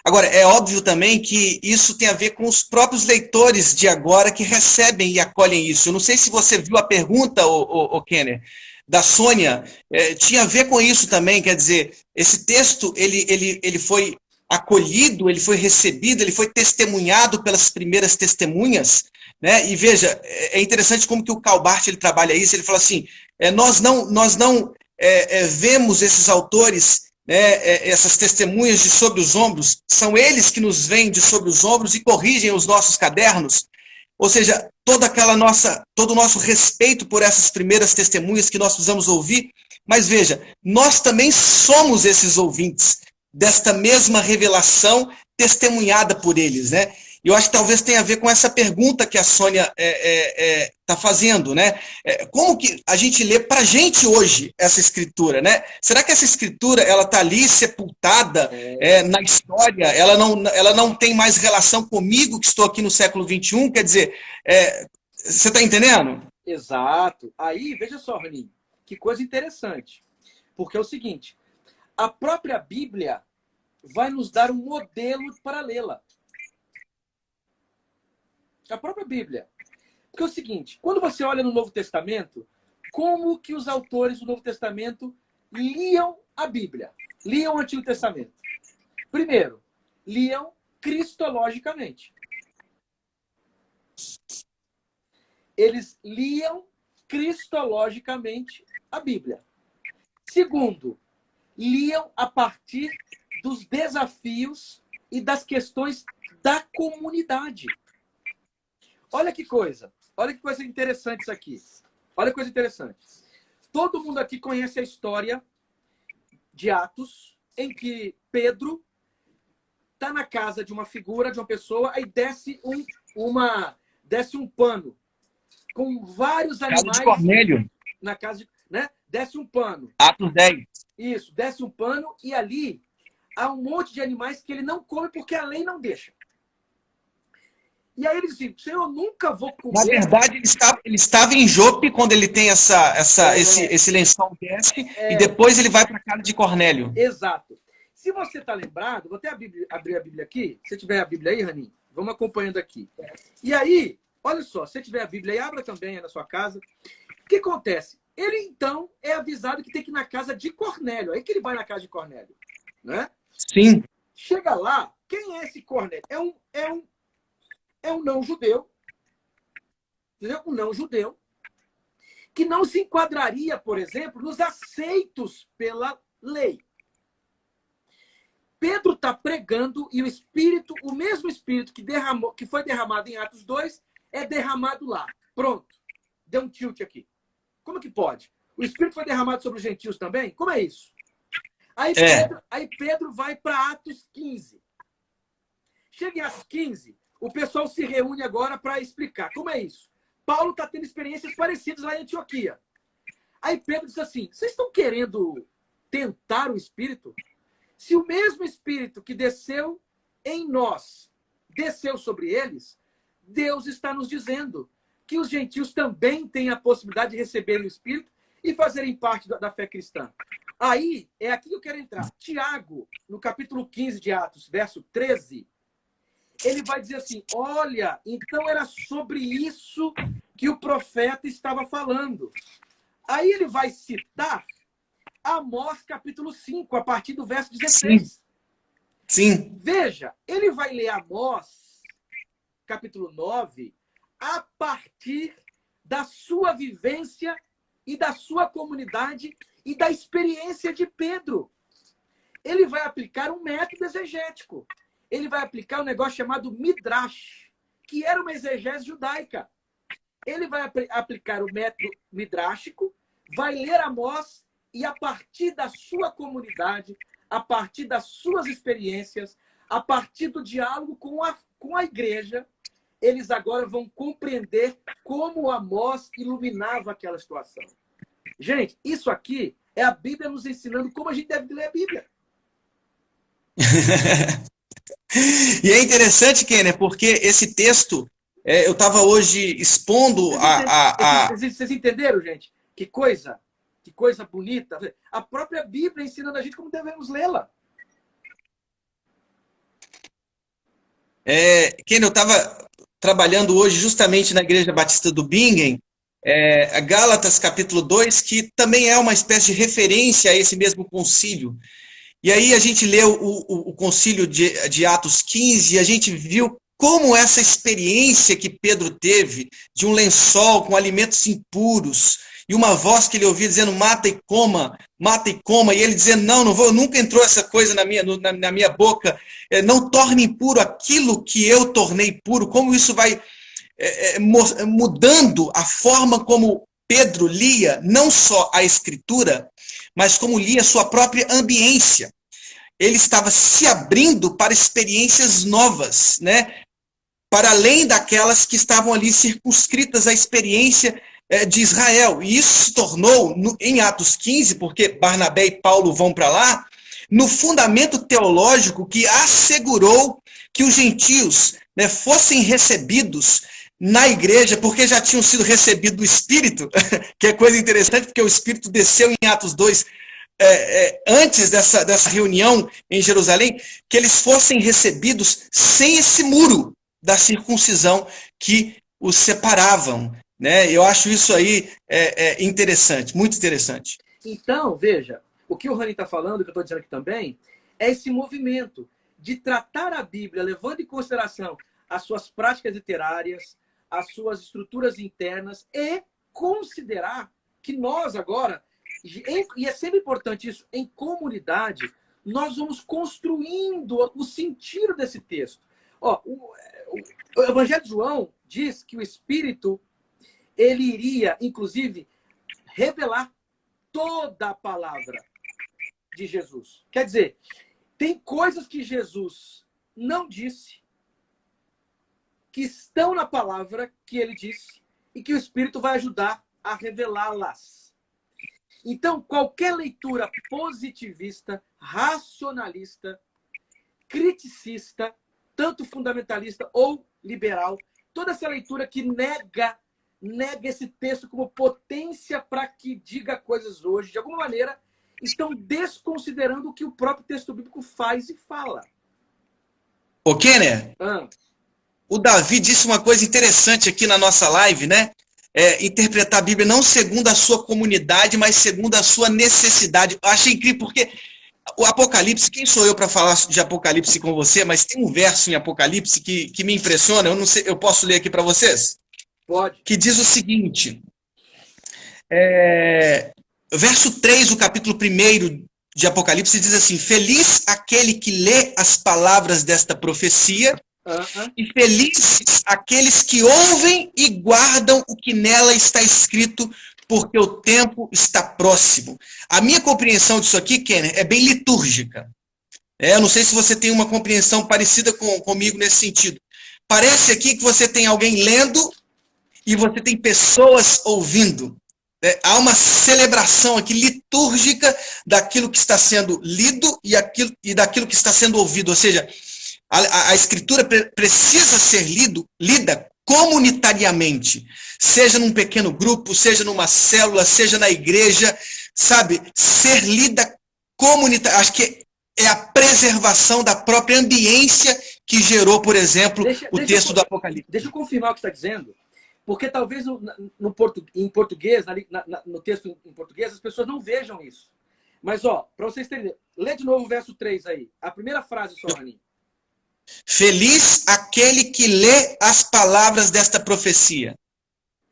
Agora, é óbvio também que isso tem a ver com os próprios leitores de agora que recebem e acolhem isso. Eu não sei se você viu a pergunta, o Kenner, da Sônia, tinha a ver com isso também, quer dizer, esse texto, ele foi acolhido, ele foi recebido, ele foi testemunhado pelas primeiras testemunhas, né? E veja, é interessante como que o Karl Barth ele trabalha isso, ele fala assim, nós não vemos esses autores, essas testemunhas de sobre os ombros, são eles que nos veem de sobre os ombros e corrigem os nossos cadernos, ou seja, todo o nosso respeito por essas primeiras testemunhas que nós precisamos ouvir, mas veja, nós também somos esses ouvintes desta mesma revelação testemunhada por eles, né? E eu acho que talvez tenha a ver com essa pergunta que a Sônia está fazendo, né? Como que a gente lê para a gente hoje essa escritura, né? Será que essa escritura ela está ali sepultada na história? Ela não tem mais relação comigo que estou aqui no século XXI? Quer dizer, você está entendendo? Exato. Aí, veja só, Roninho, que coisa interessante. Porque é o seguinte, a própria Bíblia vai nos dar um modelo para lê-la. A própria Bíblia. Porque é o seguinte, quando você olha no Novo Testamento, como que os autores do Novo Testamento liam a Bíblia? Liam o Antigo Testamento. Primeiro, liam cristologicamente. Eles liam cristologicamente a Bíblia. Segundo, liam a partir dos desafios e das questões da comunidade. Olha que coisa interessante isso aqui. Olha que coisa interessante. Todo mundo aqui conhece a história de Atos, em que Pedro está na casa de uma figura, de uma pessoa, aí desce um pano com vários animais. Casa de Cornélio. Na casa de, né? Desce um pano. Atos 10. Isso, desce um pano e ali há um monte de animais que ele não come porque a lei não deixa. E aí ele disse, Senhor, eu nunca vou Na comer. verdade, ele estava em Jope quando ele tem esse lençol desce, e depois ele vai para a casa de Cornélio. Exato. Se você está lembrado, vou até abrir a Bíblia aqui. Se tiver a Bíblia aí, Raninho, vamos acompanhando aqui. E aí, olha só, se tiver a Bíblia aí, abra também aí na sua casa. O que acontece? Ele, então, é avisado que tem que ir na casa de Cornélio. Aí que ele vai na casa de Cornélio. Né? Sim. Chega lá, quem é esse Cornélio? É um não-judeu. Entendeu? Um não-judeu. Que não se enquadraria, por exemplo, nos aceitos pela lei. Pedro está pregando e o mesmo Espírito que foi derramado em Atos 2, é derramado lá. Pronto. Deu um tilt aqui. Como que pode? O Espírito foi derramado sobre os gentios também? Como é isso? Aí Pedro vai para Atos 15. Chega em Atos 15, o pessoal se reúne agora para explicar. Como é isso? Paulo está tendo experiências parecidas lá em Antioquia. Aí Pedro diz assim, vocês estão querendo tentar o Espírito? Se o mesmo Espírito que desceu em nós desceu sobre eles, Deus está nos dizendo que os gentios também têm a possibilidade de receberem o Espírito e fazerem parte da fé cristã. Aí, é aqui que eu quero entrar. Tiago, no capítulo 15 de Atos, verso 13, ele vai dizer assim, olha, então era sobre isso que o profeta estava falando. Aí ele vai citar Amós, capítulo 5, a partir do verso 16. Sim. Veja, ele vai ler Amós, capítulo 9, a partir da sua vivência e da sua comunidade e da experiência de Pedro. Ele vai aplicar um método exegético. Ele vai aplicar um negócio chamado Midrash, que era uma exegese judaica. Ele vai aplicar o método midrástico, vai ler Amós e, a partir da sua comunidade, a partir das suas experiências, a partir do diálogo com a igreja, eles agora vão compreender como Amós iluminava aquela situação. Gente, isso aqui é a Bíblia nos ensinando como a gente deve ler a Bíblia. E é interessante, Kenner, porque esse texto, eu estava hoje expondo Vocês entenderam, gente? Que coisa bonita. A própria Bíblia ensinando a gente como devemos lê-la. Kenner, eu estava trabalhando hoje justamente na Igreja Batista do Bingen, Gálatas capítulo 2, que também é uma espécie de referência a esse mesmo concílio. E aí a gente leu o concílio de Atos 15 e a gente viu como essa experiência que Pedro teve de um lençol com alimentos impuros e uma voz que ele ouvia dizendo mata e coma, e ele dizendo não vou, nunca entrou essa coisa na minha boca, não torne impuro aquilo que eu tornei puro, como isso vai mudando a forma como Pedro lia não só a Escritura, mas como lia sua própria ambiência. Ele estava se abrindo para experiências novas, né? Para além daquelas que estavam ali circunscritas à experiência de Israel. E isso se tornou, em Atos 15, porque Barnabé e Paulo vão para lá, no fundamento teológico que assegurou que os gentios, né, fossem recebidos na igreja, porque já tinham sido recebidos do Espírito, que é coisa interessante, porque o Espírito desceu em Atos 2, antes dessa reunião em Jerusalém, que eles fossem recebidos sem esse muro da circuncisão que os separavam. Né? Eu acho isso aí interessante, muito interessante. Então, veja, o que o Rani está falando, que eu estou dizendo aqui também, é esse movimento de tratar a Bíblia, levando em consideração as suas práticas literárias, as suas estruturas internas, e considerar que nós agora, e é sempre importante isso, em comunidade, nós vamos construindo o sentido desse texto. Ó, o Evangelho de João diz que o Espírito ele iria, inclusive, revelar toda a palavra de Jesus. Quer dizer, tem coisas que Jesus não disse, que estão na palavra que ele disse, e que o Espírito vai ajudar a revelá-las. Então, qualquer leitura positivista, racionalista, criticista, tanto fundamentalista ou liberal, toda essa leitura que nega esse texto como potência para que diga coisas hoje, de alguma maneira, estão desconsiderando o que o próprio texto bíblico faz e fala. Ô, Kenner, o Davi disse uma coisa interessante aqui na nossa live, né? Interpretar a Bíblia não segundo a sua comunidade, mas segundo a sua necessidade. Eu achei incrível, porque o Apocalipse, quem sou eu para falar de Apocalipse com você, mas tem um verso em Apocalipse que me impressiona, eu não sei, eu posso ler aqui para vocês? Pode. Que diz o seguinte, verso 3 do capítulo 1 de Apocalipse diz assim: feliz aquele que lê as palavras desta profecia, e felizes aqueles que ouvem e guardam o que nela está escrito, porque o tempo está próximo. A minha compreensão disso aqui, Kenner, é bem litúrgica. Eu não sei se você tem uma compreensão parecida comigo nesse sentido. Parece aqui que você tem alguém lendo e você tem pessoas ouvindo. Há uma celebração aqui litúrgica daquilo que está sendo lido e daquilo que está sendo ouvido. Ou seja, a escritura precisa ser lida comunitariamente, seja num pequeno grupo, seja numa célula, seja na igreja, sabe? Ser lida comunitariamente. Acho que é a preservação da própria ambiência que gerou, por exemplo, o texto do Apocalipse. Deixa eu confirmar o que você está dizendo, porque talvez em português, no texto em português, as pessoas não vejam isso. Mas, para vocês entenderem, lê de novo o verso 3 aí. A primeira frase só, Raninho. Feliz aquele que lê as palavras desta profecia.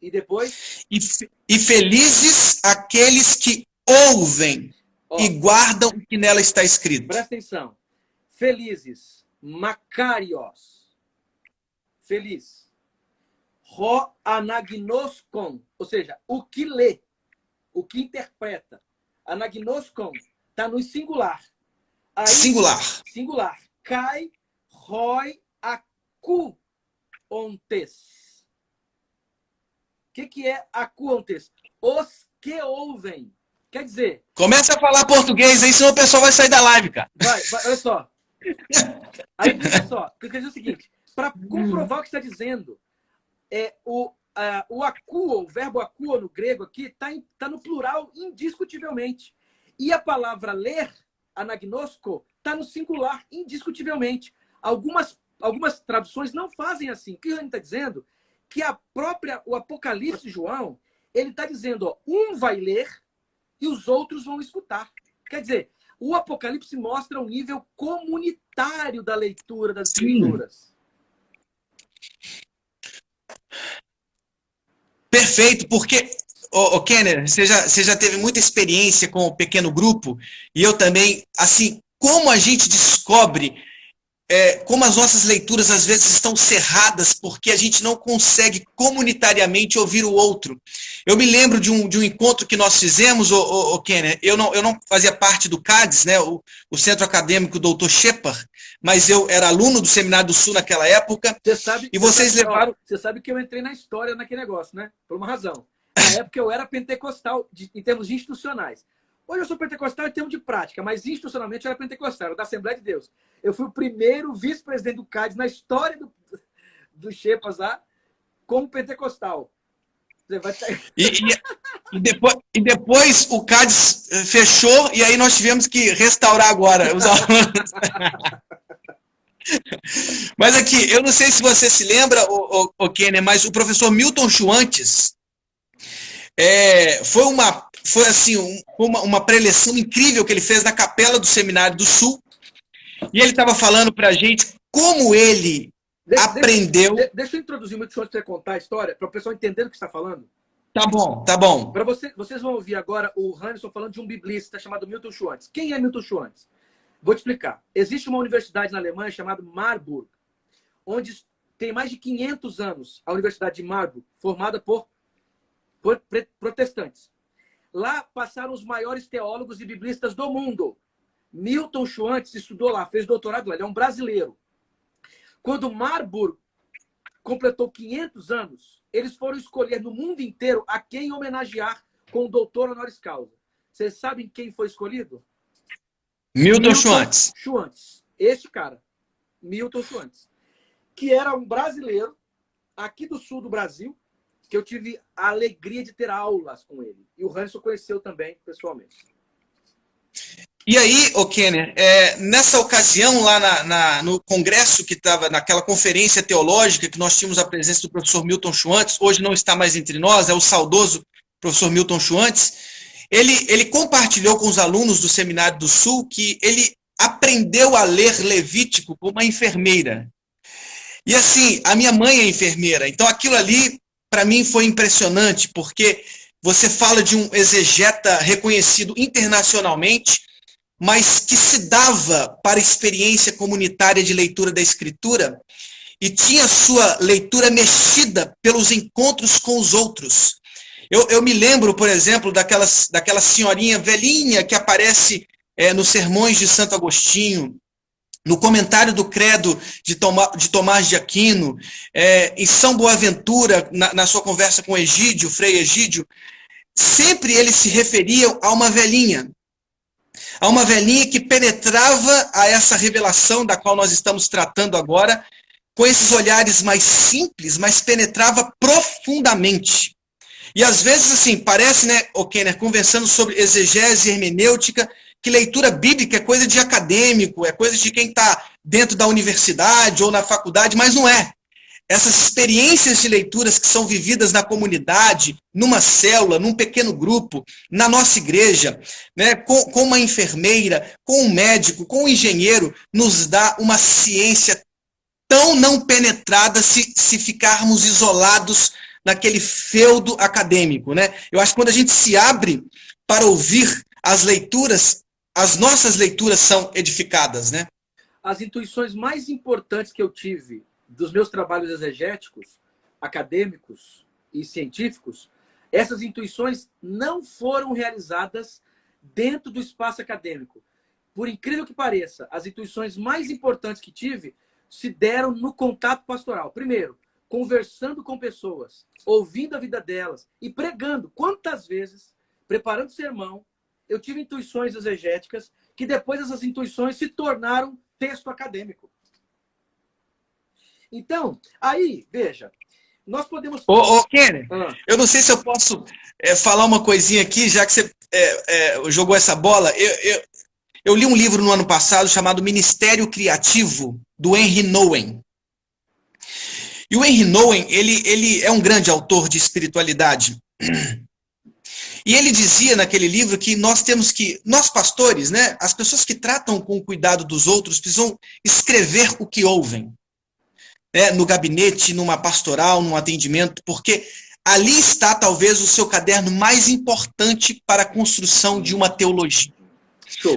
E depois? E felizes aqueles que ouvem e guardam o que nela está escrito. Presta atenção. Felizes, makarios. Feliz. Ho anagnoskon. Ou seja, o que lê, o que interpreta. Anagnoskon está no singular. Aí, singular. Kai Roi acu ontes. O que é acu ontes? Os que ouvem. Quer dizer... Começa a falar português aí, senão o pessoal vai sair da live, cara. Vai, olha só. Aí, veja só. Eu quero dizer o seguinte. Para comprovar o que está dizendo, o akuo, o verbo akuo no grego aqui, está no plural indiscutivelmente. E a palavra ler, anagnosko, está no singular indiscutivelmente. Algumas traduções não fazem assim. O que ele está dizendo? Que o Apocalipse de João, ele está dizendo, um vai ler e os outros vão escutar. Quer dizer, o Apocalipse mostra um nível comunitário da leitura das Escrituras. Perfeito, porque, Kenner, você já teve muita experiência com o pequeno grupo, e eu também, assim, como a gente descobre como as nossas leituras às vezes estão cerradas porque a gente não consegue comunitariamente ouvir o outro. Eu me lembro de um encontro que nós fizemos, Kenner, eu não fazia parte do CADES, né, o Centro Acadêmico Dr. Shepard, mas eu era aluno do Seminário do Sul naquela época. Você sabe que eu entrei na história naquele negócio, né? Por uma razão. Na época eu era pentecostal em termos institucionais. Hoje eu sou pentecostal em termos de prática, mas institucionalmente eu era pentecostal, eu da Assembleia de Deus. Eu fui o primeiro vice-presidente do CADES na história do Shepas lá, como pentecostal. Você vai... e depois o CADES fechou e aí nós tivemos que restaurar agora os alunos. Mas aqui, eu não sei se você se lembra, Kenner, mas o professor Milton Schwantes foi assim, uma preleção incrível que ele fez na capela do Seminário do Sul. E ele estava falando para a gente como ele aprendeu... Deixa eu introduzir o Milton Schwantes para contar a história, para o pessoal entender o que está falando. Tá bom, tá bom. Vocês vão ouvir agora o Hanson falando de um biblista chamado Milton Schwantes. Quem é Milton Schwantes? Vou te explicar. Existe uma universidade na Alemanha chamada Marburg, onde tem mais de 500 anos, a Universidade de Marburg, formada por protestantes. Lá passaram os maiores teólogos e biblistas do mundo. Milton Schwantes estudou lá, fez doutorado lá, ele é um brasileiro. Quando Marburg completou 500 anos, eles foram escolher no mundo inteiro a quem homenagear com o doutor honoris causa. Vocês sabem quem foi escolhido? Milton Schwantes. Schwantes. Este cara, Milton Schwantes. que era um brasileiro, aqui do sul do Brasil, que eu tive a alegria de ter aulas com ele. E o Hanson conheceu também, pessoalmente. E aí, ô Kenner, nessa ocasião, lá no congresso que estava, naquela conferência teológica, que nós tínhamos a presença do professor Milton Schwantes, hoje não está mais entre nós, é o saudoso professor Milton Schwantes, ele compartilhou com os alunos do Seminário do Sul que ele aprendeu a ler Levítico com uma enfermeira. E assim, a minha mãe é enfermeira, então aquilo ali, para mim, foi impressionante, porque você fala de um exegeta reconhecido internacionalmente, mas que se dava para a experiência comunitária de leitura da Escritura e tinha sua leitura mexida pelos encontros com os outros. Eu me lembro, por exemplo, daquela senhorinha velhinha que aparece nos sermões de Santo Agostinho, no comentário do Credo de Tomás de Aquino, em São Boaventura, na sua conversa com Egídio, Frei Egídio, sempre eles se referiam a uma velhinha que penetrava a essa revelação da qual nós estamos tratando agora, com esses olhares mais simples, mas penetrava profundamente. E às vezes, assim, parece, né, Kenner, conversando sobre exegese e hermenêutica, que leitura bíblica é coisa de acadêmico, é coisa de quem está dentro da universidade ou na faculdade, mas não é. Essas experiências de leituras que são vividas na comunidade, numa célula, num pequeno grupo, na nossa igreja, né, com uma enfermeira, com um médico, com um engenheiro, nos dá uma ciência tão não penetrada se ficarmos isolados naquele feudo acadêmico, né? Eu acho que quando a gente se abre para ouvir as leituras, as nossas leituras são edificadas, né? As intuições mais importantes que eu tive dos meus trabalhos exegéticos, acadêmicos e científicos, essas intuições não foram realizadas dentro do espaço acadêmico. Por incrível que pareça, as intuições mais importantes que tive se deram no contato pastoral. Primeiro, conversando com pessoas, ouvindo a vida delas e pregando. Quantas vezes, preparando sermão, eu tive intuições exegéticas que depois essas intuições se tornaram texto acadêmico. Então, aí, veja, nós podemos... Kenner, eu não sei se eu posso falar uma coisinha aqui, já que você jogou essa bola. Eu li um livro no ano passado chamado Ministério Criativo, do Henry Nouwen. E o Henry Nouwen, ele é um grande autor de espiritualidade. E ele dizia naquele livro que nós pastores, né, as pessoas que tratam com o cuidado dos outros, precisam escrever o que ouvem. No gabinete, numa pastoral, num atendimento, porque ali está talvez o seu caderno mais importante para a construção de uma teologia.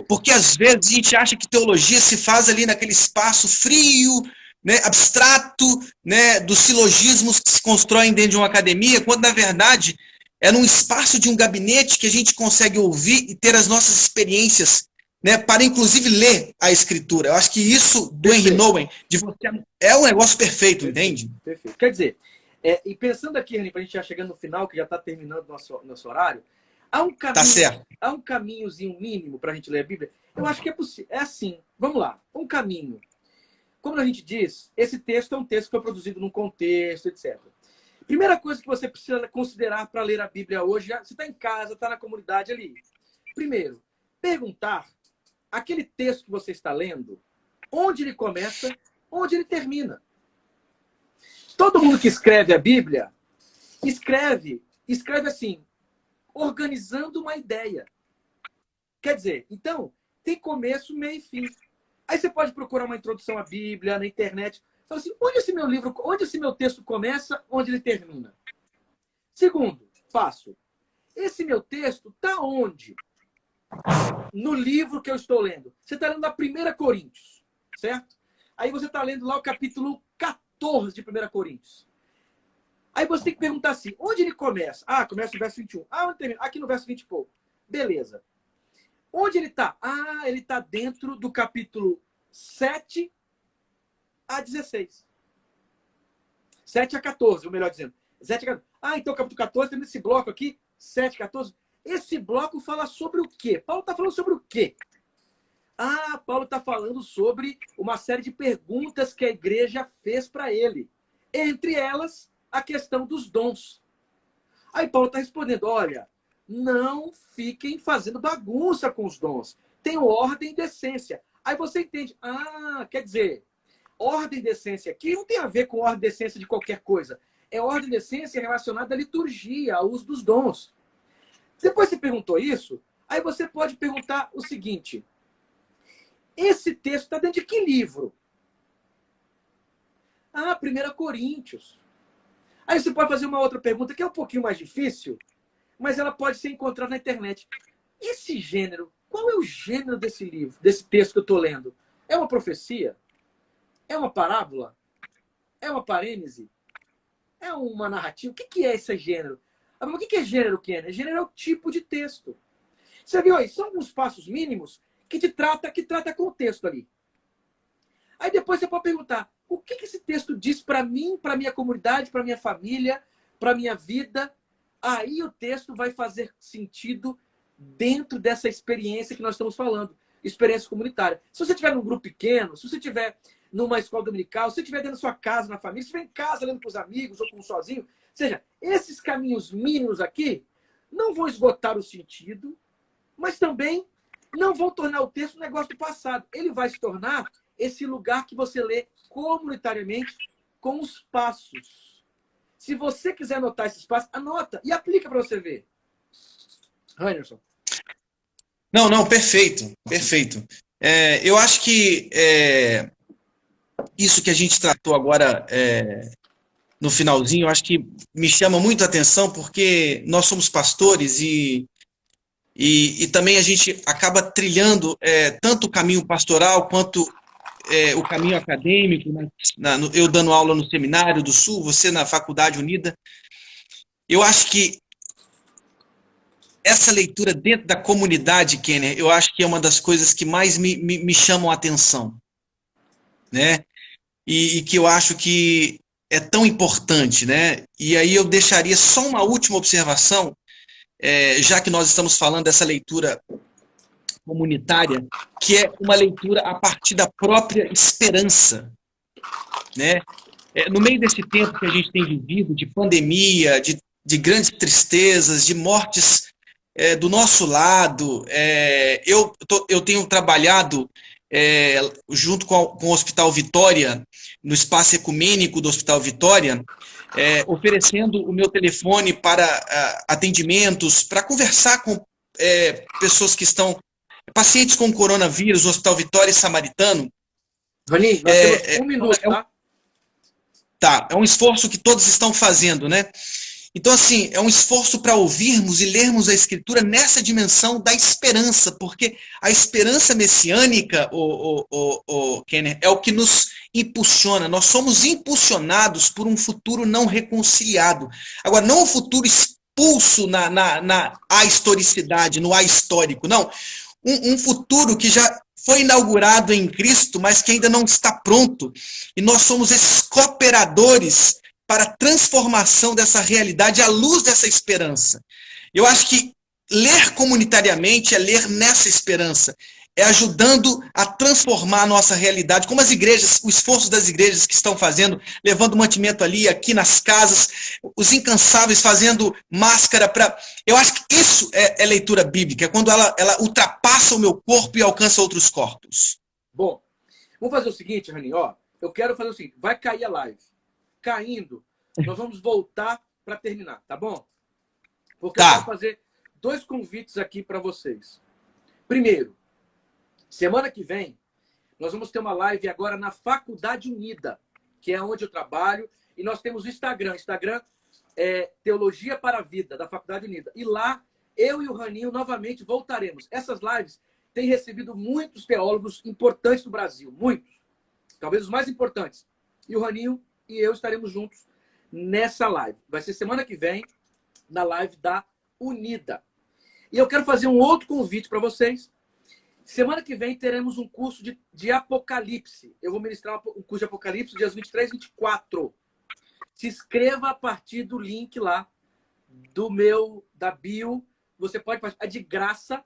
Porque às vezes a gente acha que teologia se faz ali naquele espaço frio, né, abstrato, né, dos silogismos que se constroem dentro de uma academia, quando na verdade é num espaço de um gabinete que a gente consegue ouvir e ter as nossas experiências, né, para inclusive ler a Escritura. Eu acho que isso do Henry Nouwen é um negócio perfeito, entende? Perfeito. Quer dizer, e pensando aqui, Henry, para a gente já chegando no final, que já está terminando nosso horário, há um caminho, tá certo. Há um caminhozinho mínimo para a gente ler a Bíblia? Eu acho que é possível. É assim, vamos lá, um caminho. Como a gente diz, esse texto é um texto que foi produzido num contexto, etc. Primeira coisa que você precisa considerar para ler a Bíblia hoje, você está em casa, está na comunidade ali. Primeiro, perguntar aquele texto que você está lendo, onde ele começa, onde ele termina. Todo mundo que escreve a Bíblia, escreve assim, organizando uma ideia. Quer dizer, então, tem começo, meio e fim. Aí você pode procurar uma introdução à Bíblia na internet. Fala assim, onde esse meu texto começa, onde ele termina? Segundo passo, esse meu texto está onde? No livro que eu estou lendo. Você está lendo a 1 Coríntios, certo? Aí você está lendo lá o capítulo 14 de 1 Coríntios. Aí você tem que perguntar assim, onde ele começa? Ah, começa no verso 21. Ah, onde termina? Aqui no verso 20 e pouco. Beleza. Onde ele está? Ah, ele está dentro do capítulo 7 a 16. 7 a 14, ou melhor dizendo. 7 a 14. Ah, então o capítulo 14 tem esse bloco aqui, 7 a 14. Esse bloco fala sobre o quê? Paulo está falando sobre o quê? Ah, Paulo está falando sobre uma série de perguntas que a igreja fez para ele. Entre elas, a questão dos dons. Aí Paulo está respondendo, olha, não fiquem fazendo bagunça com os dons. Tem ordem e decência. Aí você entende, quer dizer, ordem e decência aqui não tem a ver com ordem e decência de qualquer coisa. É ordem e decência relacionada à liturgia, ao uso dos dons. Depois você perguntou isso, aí você pode perguntar o seguinte, esse texto está dentro de que livro? 1 Coríntios. Aí você pode fazer uma outra pergunta que é um pouquinho mais difícil, mas ela pode ser encontrada na internet. Esse gênero, qual é o gênero desse livro, desse texto que eu estou lendo? É uma profecia? É uma parábola? É uma parênese? É uma narrativa? O que é esse gênero? Mas o que é gênero, Kenner? Gênero é o tipo de texto. Você viu aí? São alguns passos mínimos que trata com o texto ali. Aí depois você pode perguntar, o que esse texto diz para mim, para minha comunidade, para minha família, para minha vida? Aí o texto vai fazer sentido dentro dessa experiência que nós estamos falando, experiência comunitária. Se você estiver num grupo pequeno, se você estiver numa escola dominical, se você estiver dentro da sua casa, na família, se estiver em casa lendo com os amigos ou com sozinho, ou seja, esses caminhos mínimos aqui não vão esgotar o sentido, mas também não vão tornar o texto um negócio do passado. Ele vai se tornar esse lugar que você lê comunitariamente com os passos. Se você quiser anotar esses passos, anota e aplica para você ver. Anderson. Não, perfeito, perfeito. Eu acho que isso que a gente tratou agora no finalzinho, eu acho que me chama muito a atenção, porque nós somos pastores e também a gente acaba trilhando tanto o caminho pastoral quanto o caminho acadêmico, eu dando aula no Seminário do Sul, você na Faculdade Unida. Eu acho que essa leitura dentro da comunidade, Kenner, eu acho que é uma das coisas que mais me chamam a atenção, né? E que eu acho que é tão importante, né? E aí eu deixaria só uma última observação, já que nós estamos falando dessa leitura comunitária, que é uma leitura a partir da própria esperança, né? No meio desse tempo que a gente tem vivido, de pandemia, de grandes tristezas, de mortes do nosso lado, eu tenho trabalhado junto com o Hospital Vitória, no espaço ecumênico do Hospital Vitória, oferecendo o meu telefone para atendimentos, para conversar com pessoas que estão, pacientes com coronavírus, no Hospital Vitória e Samaritano. Vaninho, nós temos 1 minuto, tá? Tá, é um esforço que todos estão fazendo, né? Então, assim, é um esforço para ouvirmos e lermos a Escritura nessa dimensão da esperança, porque a esperança messiânica, Kenner, é o que nos impulsiona. Nós somos impulsionados por um futuro não reconciliado. Agora, não um futuro expulso na ahistoricidade, no ahistórico, não. Um futuro que já foi inaugurado em Cristo, mas que ainda não está pronto. E nós somos esses cooperadores para a transformação dessa realidade à luz dessa esperança. Eu acho que ler comunitariamente é ler nessa esperança, é ajudando a transformar a nossa realidade, como as igrejas, o esforço das igrejas que estão fazendo, levando mantimento ali, aqui nas casas, os incansáveis fazendo máscara para... Eu acho que isso é leitura bíblica, é quando ela ultrapassa o meu corpo e alcança outros corpos. Bom, vamos fazer o seguinte, Rani, eu quero fazer o seguinte, vai cair a live. Caindo, nós vamos voltar para terminar, tá bom? Porque eu quero fazer 2 convites aqui para vocês. Primeiro, semana que vem, nós vamos ter uma live agora na Faculdade Unida, que é onde eu trabalho, e nós temos o Instagram. Instagram é Teologia para a Vida, da Faculdade Unida. E lá, eu e o Raninho novamente voltaremos. Essas lives têm recebido muitos teólogos importantes do Brasil, muitos. Talvez os mais importantes. E o Raninho e eu estaremos juntos nessa live. Vai ser semana que vem, na live da Unida. E eu quero fazer um outro convite para vocês. Semana que vem teremos um curso de Apocalipse. Eu vou ministrar um curso de Apocalipse dias 23 e 24. Se inscreva a partir do link lá da bio. Você pode participar. É de graça.